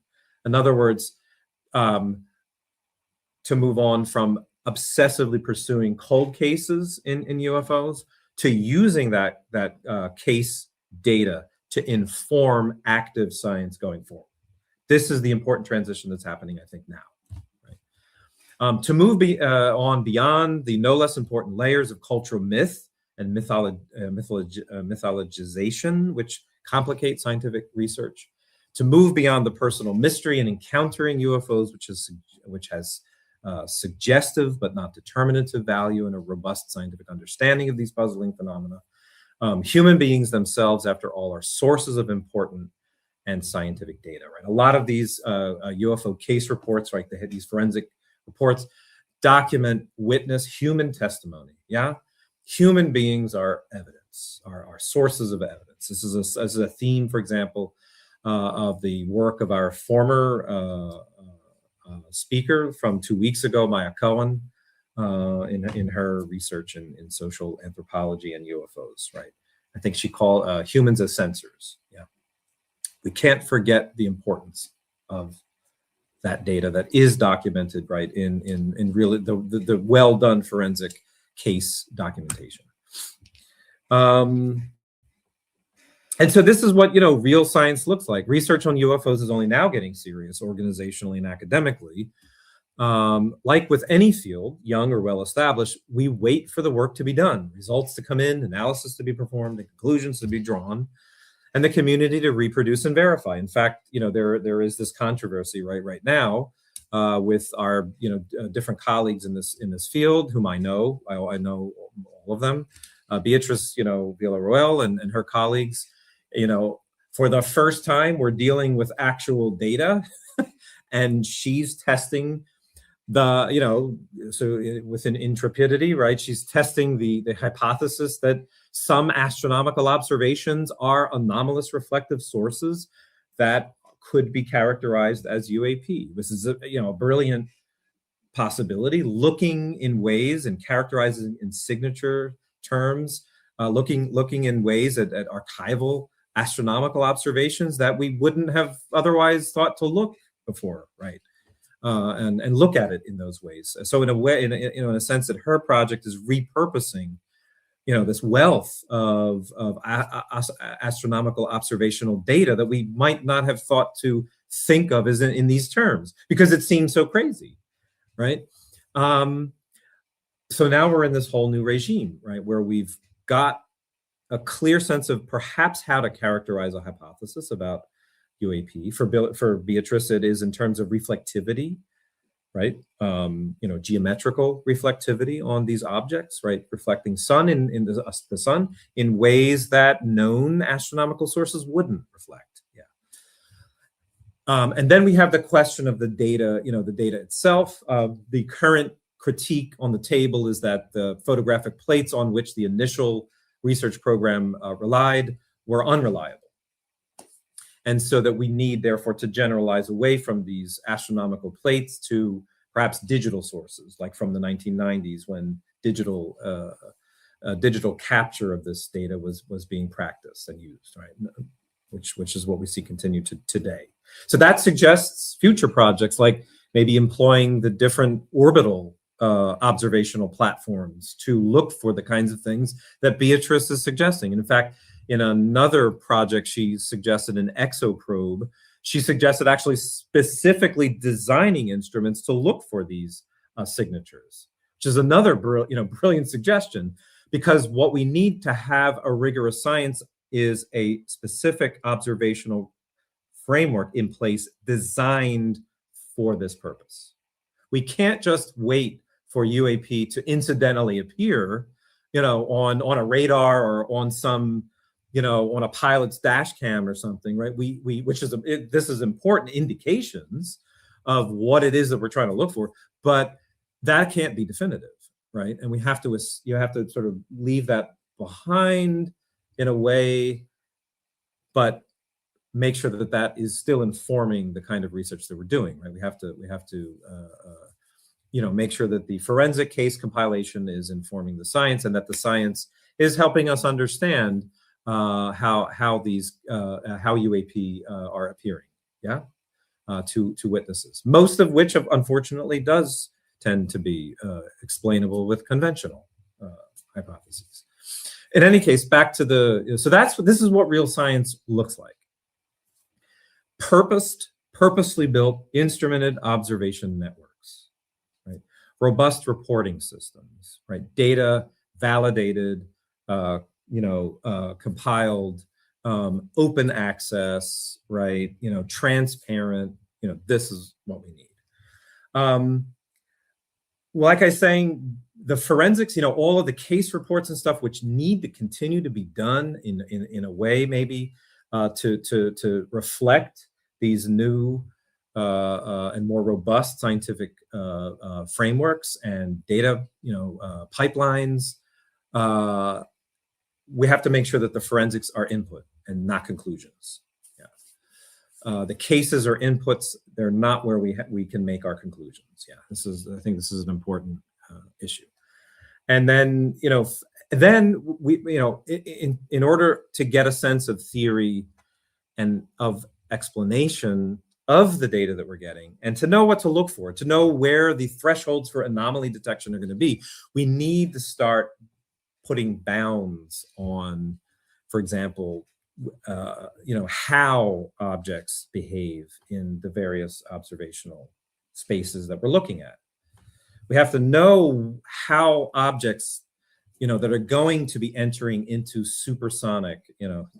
In other words, to move on from obsessively pursuing cold cases in UFOs to using that case data to inform active science going forward. This is the important transition that's happening, I think, now. Right? To move on beyond the no less important layers of cultural myth and mythologization, which complicate scientific research, to move beyond the personal mystery and encountering UFOs, which has suggestive but not determinative value and a robust scientific understanding of these puzzling phenomena. Human beings themselves, after all, are sources of important and scientific data. Right, a lot of these UFO case reports, right, these forensic reports, document, witness human testimony. Yeah, human beings are evidence, are sources of evidence. This is a theme, for example, of the work of our former speaker from 2 weeks ago, Maya Cohen, in her research in social anthropology and UFOs. Right, I think she called humans as sensors. Yeah, we can't forget the importance of that data that is documented, right, in really the well done forensic case documentation. And so this is what, real science looks like. Research on UFOs is only now getting serious organizationally and academically. Like with any field, young or well-established, we wait for the work to be done, results to come in, analysis to be performed, and conclusions to be drawn, and the community to reproduce and verify. In fact, there is this controversy right now with our different colleagues in this field, whom I know all of them. Beatrice, Villarroel and her colleagues. For the first time, we're dealing with actual data, and she's testing so with an intrepidity, right? She's testing the hypothesis that some astronomical observations are anomalous reflective sources that could be characterized as UAP. This is a brilliant possibility, looking in ways and characterizing in signature terms, looking in ways at archival astronomical observations that we wouldn't have otherwise thought to look before, right? And look at it in those ways. So in a way, in a sense, that her project is repurposing, this wealth of astronomical observational data that we might not have thought to think of as in these terms, because it seems so crazy, right? So now we're in this whole new regime, right, where we've got a clear sense of perhaps how to characterize a hypothesis about UAP. For Beatrice, it is in terms of reflectivity, right? Geometrical reflectivity on these objects, right? Reflecting sun in the sun in ways that known astronomical sources wouldn't reflect. Yeah. And then we have the question of the data, the data itself. The current critique on the table is that the photographic plates on which the initial research program relied were unreliable. And so that we need, therefore, to generalize away from these astronomical plates to perhaps digital sources, like from the 1990s when digital capture of this data was being practiced and used, right? Which is what we see continue to today. So that suggests future projects like maybe employing the different orbital observational platforms to look for the kinds of things that Beatrice is suggesting. And in fact, in another project, she suggested an exoprobe. She suggested actually specifically designing instruments to look for these signatures, which is another brilliant suggestion, because what we need to have a rigorous science is a specific observational framework in place designed for this purpose. We can't just wait for UAP to incidentally appear, on a radar or on some, on a pilot's dash cam or something, right? This is important indications of what it is that we're trying to look for, but that can't be definitive, right? And you have to sort of leave that behind in a way, but make sure that is still informing the kind of research that we're doing, right? We have to make sure that the forensic case compilation is informing the science, and that the science is helping us understand how UAP are appearing, yeah, to witnesses. Most of which, unfortunately, does tend to be explainable with conventional hypotheses. In any case, back to so this is what real science looks like. Purposely built, instrumented observation networks, right? Robust reporting systems, right? Data validated, compiled, open access, right? Transparent. This is what we need. Like I was saying, the forensics, all of the case reports and stuff, which need to continue to be done in a way maybe to reflect these new and more robust scientific frameworks and data, pipelines. We have to make sure that the forensics are input and not conclusions. Yeah. The cases are inputs; they're not where we can make our conclusions. Yeah, I think this is an important issue. And then, in order to get a sense of theory and of explanation of the data that we're getting, and to know what to look for, to know where the thresholds for anomaly detection are going to be, we need to start putting bounds on, for example, how objects behave in the various observational spaces that we're looking at. We have to know how objects, that are going to be entering into supersonic,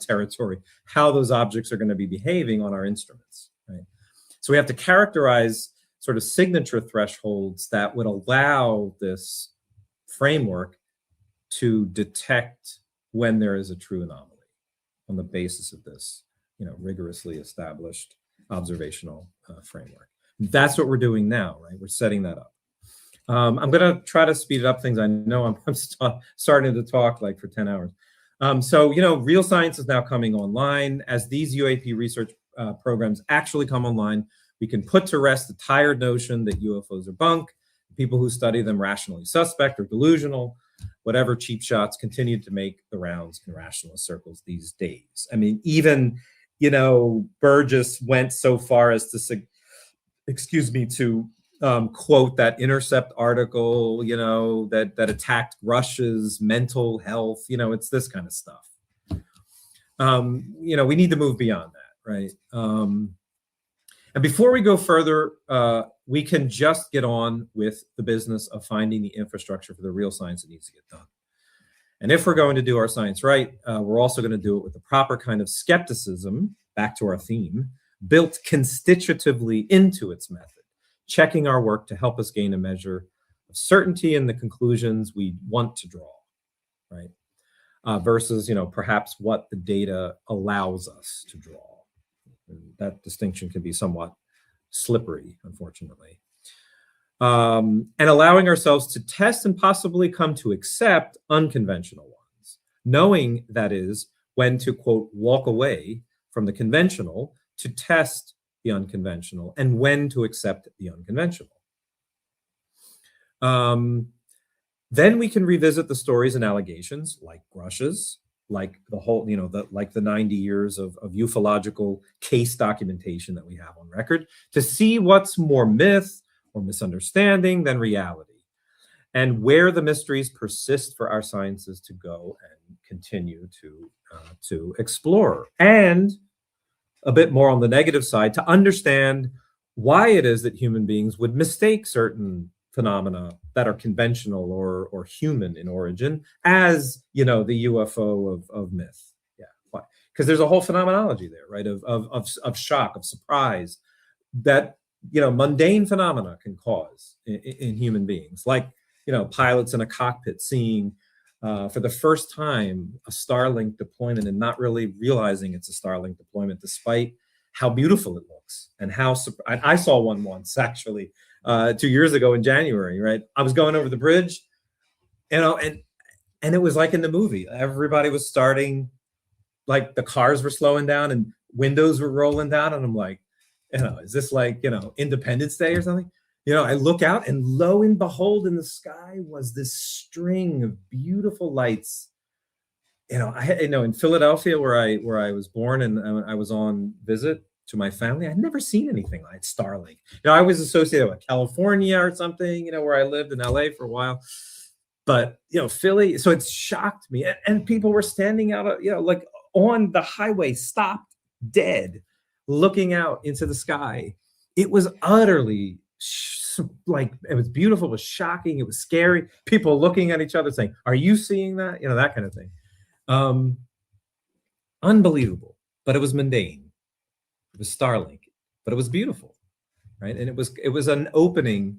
territory, how those objects are going to be behaving on our instruments, right? So we have to characterize sort of signature thresholds that would allow this framework to detect when there is a true anomaly on the basis of this, rigorously established observational framework. That's what we're doing now, right? We're setting that up. I'm going to try to speed up things. I know I'm starting to talk like for 10 hours. Real science is now coming online. As these UAP research programs actually come online, we can put to rest the tired notion that UFOs are bunk. People who study them rationally suspect or delusional. Whatever cheap shots continue to make the rounds in rationalist circles these days. I mean, even, Burgess went so far as to, to quote that Intercept article, that attacked Grusch's mental health. It's this kind of stuff. We need to move beyond that, right? And before we go further, we can just get on with the business of finding the infrastructure for the real science that needs to get done. And if we're going to do our science right, we're also going to do it with the proper kind of skepticism, back to our theme, built constitutively into its method, checking our work to help us gain a measure of certainty in the conclusions we want to draw, right? Versus, perhaps what the data allows us to draw. And that distinction can be somewhat slippery, unfortunately. And allowing ourselves to test and possibly come to accept unconventional ones, knowing, that is, when to, quote, walk away from the conventional to test the unconventional, and when to accept the unconventional. Then we can revisit the stories and allegations, like Grusch's, like the whole, like the 90 years of ufological case documentation that we have on record, to see what's more myth or misunderstanding than reality, and where the mysteries persist for our sciences to go and continue to explore. And a bit more on the negative side, to understand why it is that human beings would mistake certain phenomena that are conventional or human in origin as, the UFO of myth. Yeah, why? Because there's a whole phenomenology there, right? Of shock, of surprise that, mundane phenomena can cause in human beings, like, pilots in a cockpit seeing for the first time a Starlink deployment and not really realizing it's a Starlink deployment, despite how beautiful it looks and how I saw one once, actually, 2 years ago in January, right? I was going over the bridge, and it was like in the movie. Everybody was starting, like the cars were slowing down and windows were rolling down, and I'm like, is this like, Independence Day or something? I look out, and lo and behold, in the sky was this string of beautiful lights. In Philadelphia, where I was born, and I was on visit to my family, I'd never seen anything like Starlink. I was associated with California or something, where I lived in LA for a while. But, Philly, so it shocked me. And people were standing out, like on the highway, stopped dead, looking out into the sky. It was utterly it was beautiful, it was shocking, it was scary. People looking at each other saying, "Are you seeing that?" That kind of thing. Unbelievable, but it was mundane. It was Starlink, but it was beautiful, right? And it was an opening,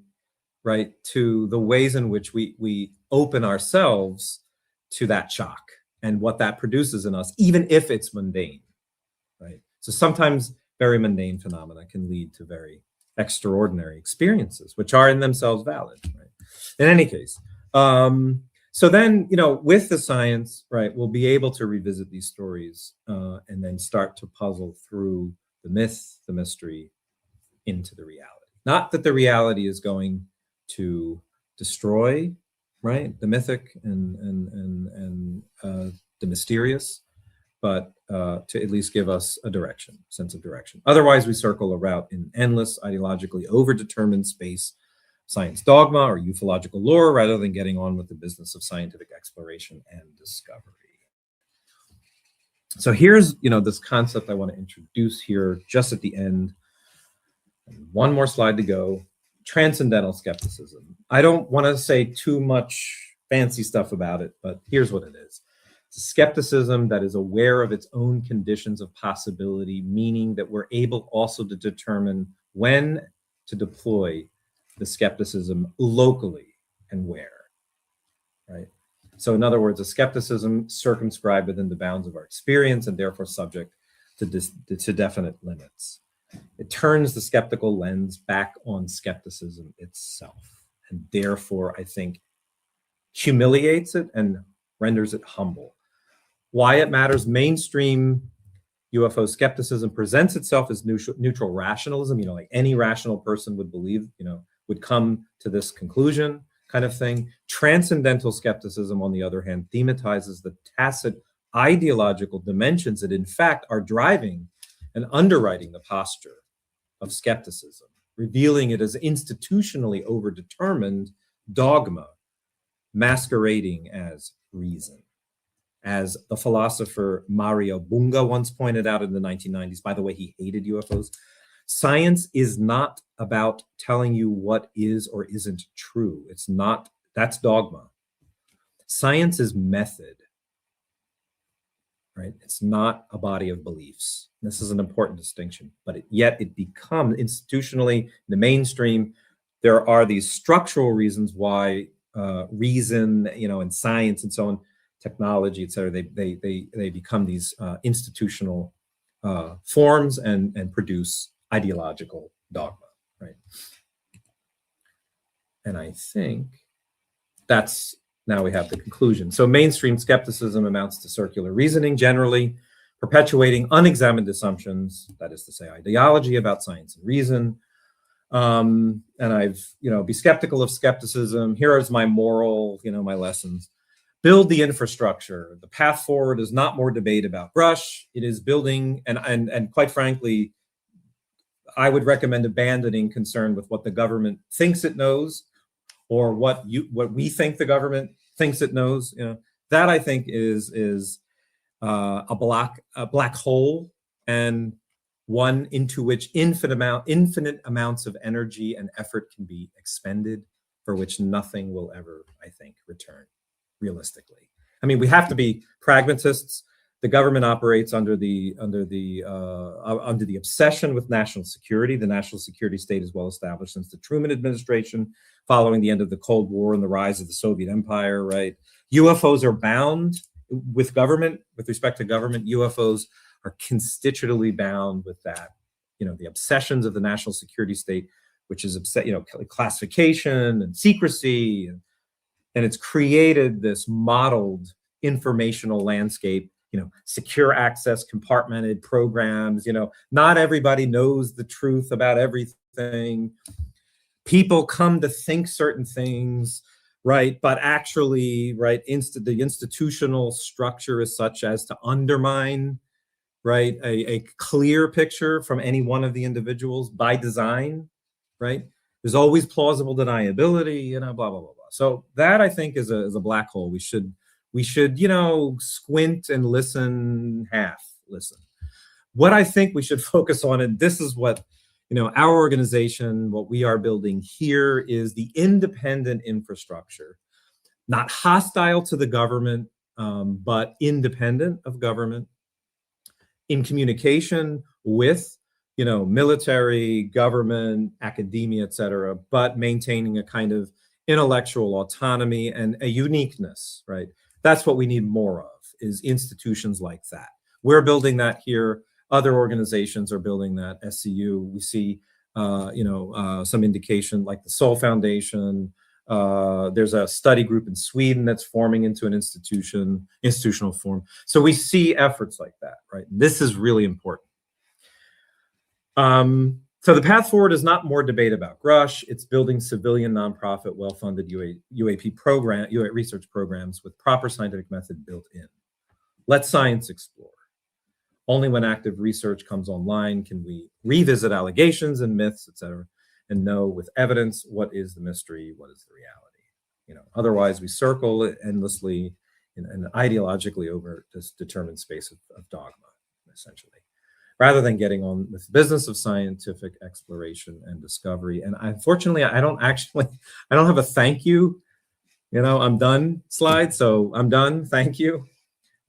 right, to the ways in which we open ourselves to that shock and what that produces in us, even if it's mundane, right? So sometimes very mundane phenomena can lead to very extraordinary experiences, which are in themselves valid, right? In any case, so then, with the science, right, we'll be able to revisit these stories and then start to puzzle through the myth, the mystery, into the reality. Not that the reality is going to destroy, right, the mythic and the mysterious, but to at least give us a direction, sense of direction. Otherwise, we circle around in endless, ideologically overdetermined space, science dogma or ufological lore, rather than getting on with the business of scientific exploration and discovery. So here's, this concept I want to introduce here just at the end. One more slide to go. Transcendental skepticism. I don't want to say too much fancy stuff about it, but here's what it is. It's a skepticism that is aware of its own conditions of possibility, meaning that we're able also to determine when to deploy the skepticism locally and where, right? So in other words, a skepticism circumscribed within the bounds of our experience and therefore subject to definite limits. It turns the skeptical lens back on skepticism itself, and therefore, I think, humiliates it and renders it humble. Why it matters: mainstream UFO skepticism presents itself as neutral rationalism, like any rational person would believe, would come to this conclusion kind of thing. Transcendental skepticism, on the other hand, thematizes the tacit ideological dimensions that in fact are driving and underwriting the posture of skepticism, revealing it as institutionally overdetermined dogma masquerading as reason. As the philosopher Mario Bunga once pointed out in the 1990s, by the way, he hated UFOs, science is not about telling you what is or isn't true. It's not, that's dogma. Science is method, right? It's not a body of beliefs. This is an important distinction, but yet it becomes institutionally, in the mainstream, there are these structural reasons why reason, and science and so on, technology, et cetera, they become these institutional forms and produce ideological dogma, right? And I think that's, now we have the conclusion. So mainstream skepticism amounts to circular reasoning, generally perpetuating unexamined assumptions, that is to say, ideology about science and reason. And I've, be skeptical of skepticism. Here is my moral, my lessons. Build the infrastructure. The path forward is not more debate about Grusch. It is building, and quite frankly, I would recommend abandoning concern with what the government thinks it knows, or what we think the government thinks it knows. That I think is a black hole, and one into which infinite amounts of energy and effort can be expended, for which nothing will ever, I think, return. Realistically, I mean, we have to be pragmatists. The government operates under the obsession with national security. The national security state is well established since the Truman administration, following the end of the Cold War and the rise of the Soviet Empire. Right? UFOs are bound with government. With respect to government, UFOs are constitutively bound with that. The obsessions of the national security state, which is classification and secrecy and it's created this modeled informational landscape, secure access, compartmented programs, not everybody knows the truth about everything. People come to think certain things, right? But actually, right, the institutional structure is such as to undermine right? A clear picture from any one of the individuals by design, right? There's always plausible deniability, you know, blah, blah, blah, blah. So that, I think, is a black hole. We should, you know, squint and listen, half listen. What I think we should focus on, and this is what, you know, our organization, what we are building here, is the independent infrastructure, not hostile to the government, but independent of government, in communication with, you know, military, government, academia, et cetera, but maintaining a kind of intellectual autonomy and a uniqueness, right? That's what we need more of, is institutions like that. We're building that here. Other organizations are building that. SCU, we see, some indication, like the Soul Foundation. There's a study group in Sweden that's forming into an institutional form. So we see efforts like that, right? This is really important. So the path forward is not more debate about Grusch. It's building civilian, nonprofit, well-funded UAP research programs with proper scientific method built in. Let science explore. Only when active research comes online can we revisit allegations and myths, et cetera, and know with evidence what is the mystery, what is the reality. You know, otherwise we circle endlessly and ideologically over this determined space of dogma, essentially, rather than getting on with the business of scientific exploration and discovery. And unfortunately, I don't have a thank you. You know, I'm done slide, so I'm done. Thank you.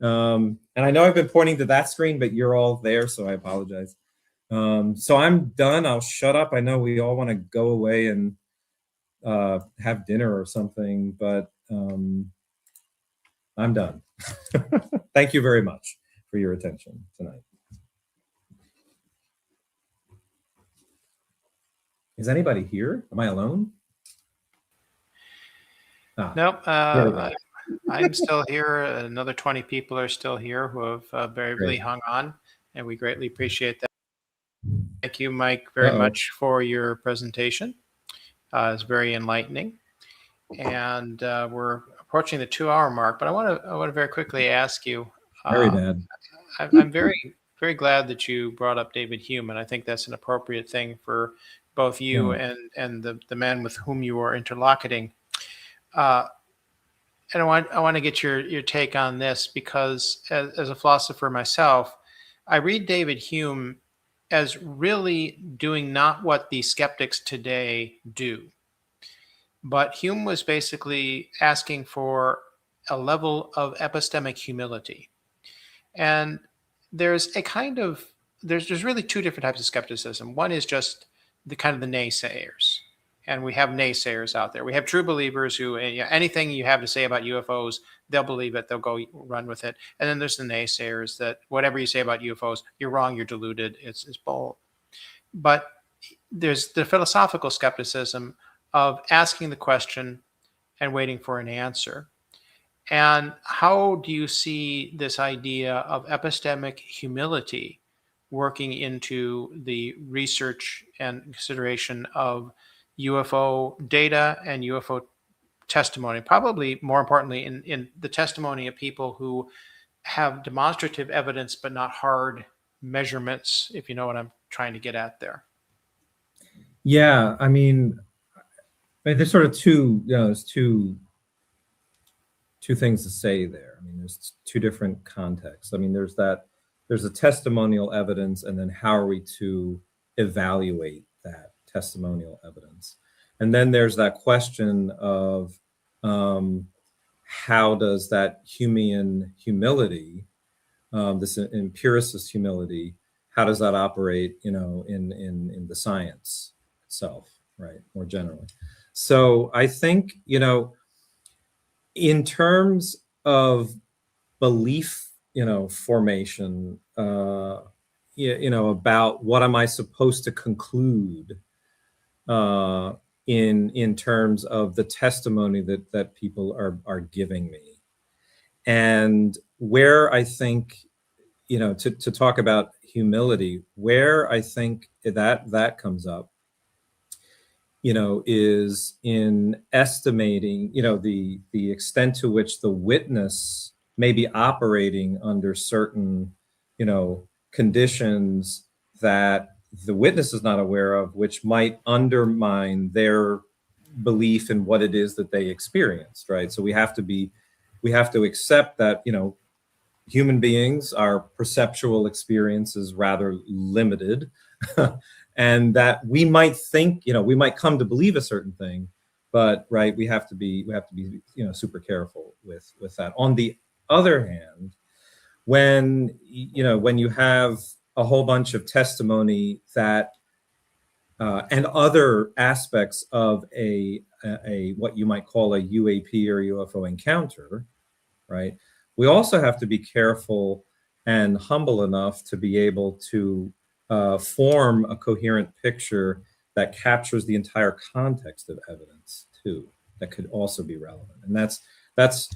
And I know I've been pointing to that screen, but you're all there, so I apologize. So I'm done. I'll shut up. I know we all want to go away and have dinner or something, but I'm done. Thank you very much for your attention tonight. Is anybody here? Am I alone? Nope. I'm still here. Another 20 people are still here who have bravely hung on, and we greatly appreciate that. Thank you, Mike, very much for your presentation. It's very enlightening. And we're approaching the 2-hour mark, but I want to very quickly ask you. Very bad. I'm very, very glad that you brought up David Hume, and I think that's an appropriate thing for both you and the man with whom you are interlocuting. And I want to get your take on this, because as a philosopher myself, I read David Hume as really doing not what the skeptics today do. But Hume was basically asking for a level of epistemic humility. And there's really two different types of skepticism. One is just the kind of the naysayers. And we have naysayers out there. We have true believers who, anything you have to say about UFOs, they'll believe it, they'll go run with it. And then there's the naysayers that whatever you say about UFOs, you're wrong, you're deluded, it's bull. But there's the philosophical skepticism of asking the question and waiting for an answer. And how do you see this idea of epistemic humility working into the research and consideration of UFO data and UFO testimony, probably more importantly in the testimony of people who have demonstrative evidence but not hard measurements, if you know what I'm trying to get at there? Yeah, I mean, there's sort of there's two things to say there. I mean, there's two different contexts. I mean, there's a testimonial evidence, and then how are we to evaluate that testimonial evidence? And then there's that question of how does that Humean humility, this empiricist humility, how does that operate, in the science itself, right, more generally? So I think, in terms of belief, formation, about what am I supposed to conclude in terms of the testimony that people are giving me, and where I think, to talk about humility, where I think that comes up, is in estimating, the extent to which the witness may be operating under certain, conditions that the witness is not aware of, which might undermine their belief in what it is that they experienced, right? So we have to accept that, human beings, our perceptual experience is rather limited, and that we might think, we might come to believe a certain thing, but right, we have to be super careful with that. On the other hand, when you have a whole bunch of testimony that and other aspects of a what you might call a UAP or UFO encounter, right? We also have to be careful and humble enough to be able to form a coherent picture that captures the entire context of evidence too. That could also be relevant, and that's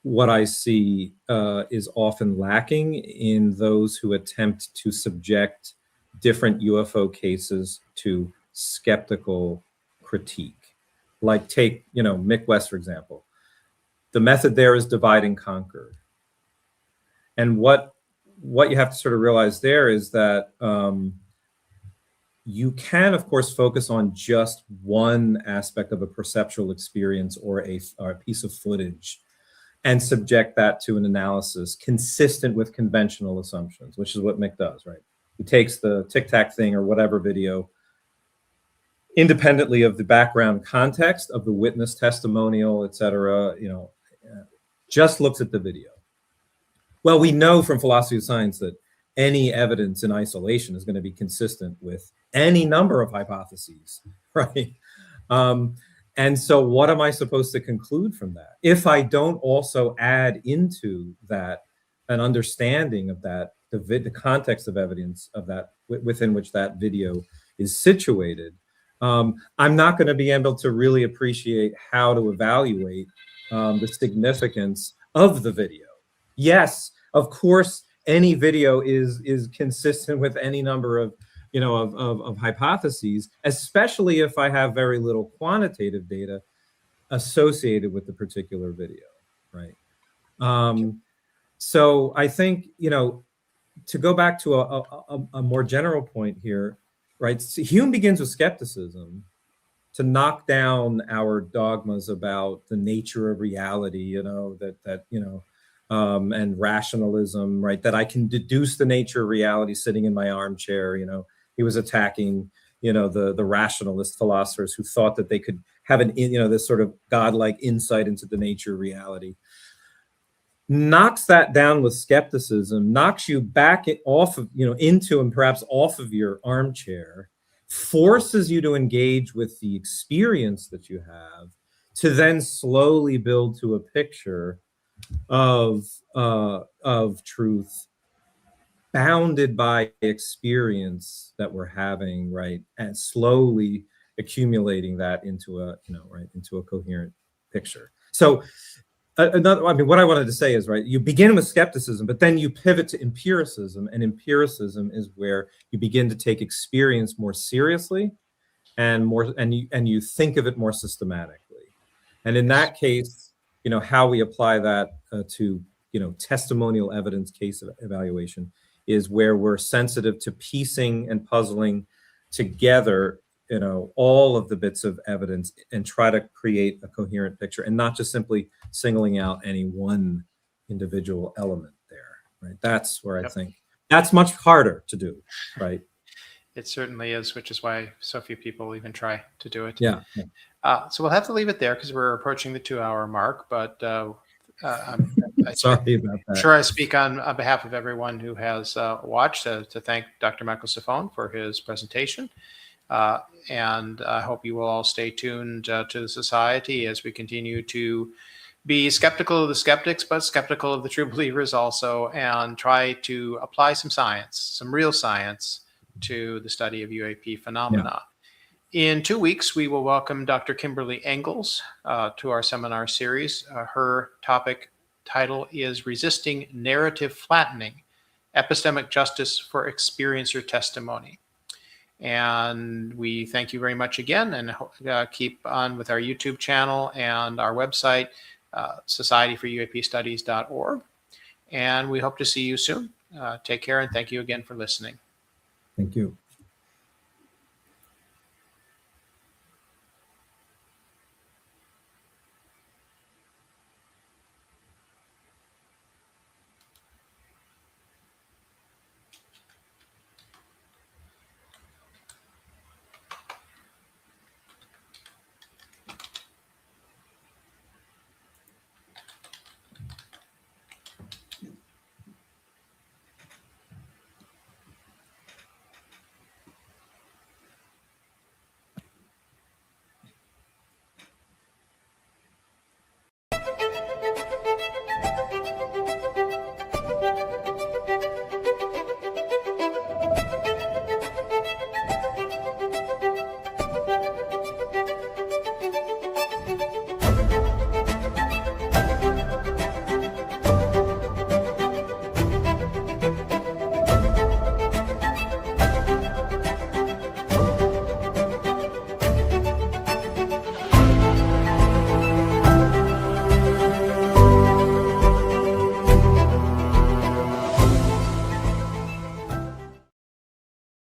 what I see is often lacking in those who attempt to subject different UFO cases to skeptical critique. Like take, Mick West, for example. The method there is divide and conquer. And what you have to sort of realize there is that you can, of course, focus on just one aspect of a perceptual experience or a piece of footage and subject that to an analysis consistent with conventional assumptions, which is what Mick does, right? He takes the Tic Tac thing or whatever video independently of the background context of the witness testimonial, et cetera, just looks at the video. Well, we know from philosophy of science that any evidence in isolation is going to be consistent with any number of hypotheses, right? And so what am I supposed to conclude from that? If I don't also add into that an understanding of that, the context of evidence of that within which that video is situated, I'm not going to be able to really appreciate how to evaluate the significance of the video. Yes, of course, any video is consistent with any number of of hypotheses, especially if I have very little quantitative data associated with the particular video, right? So I think, to go back to a more general point here, right? So Hume begins with skepticism to knock down our dogmas about the nature of reality, and rationalism, right? That I can deduce the nature of reality sitting in my armchair. He was attacking, the rationalist philosophers who thought that they could have this sort of godlike insight into the nature of reality. Knocks that down with skepticism, knocks you back off of, into and perhaps off of your armchair, forces you to engage with the experience that you have, to then slowly build to a picture of truth bounded by experience that we're having, right, and slowly accumulating that into a coherent picture. So what I wanted to say is, right, you begin with skepticism, but then you pivot to empiricism, and empiricism is where you begin to take experience more seriously and you think of it more systematically. And in that case, how we apply that to testimonial evidence case evaluation is where we're sensitive to piecing and puzzling together all of the bits of evidence and try to create a coherent picture, and not just simply singling out any one individual element there, right? That's where I think that's much harder to do, right? It certainly is, which is why so few people even try to do it. Yeah. So we'll have to leave it there because we're approaching the 2-hour mark, but I'm sorry about that. Sure, I speak on behalf of everyone who has watched to thank Dr. Michael Cifone for his presentation. And I hope you will all stay tuned to the Society as we continue to be skeptical of the skeptics, but skeptical of the true believers also, and try to apply some science, some real science, to the study of UAP phenomena. Yeah. In 2 weeks, we will welcome Dr. Kimberly Engels to our seminar series. Her topic title is Resisting Narrative Flattening, Epistemic Justice for Experiencer Testimony. And we thank you very much again, and keep on with our YouTube channel and our website, societyforuapstudies.org. And we hope to see you soon. Take care, and thank you again for listening. Thank you.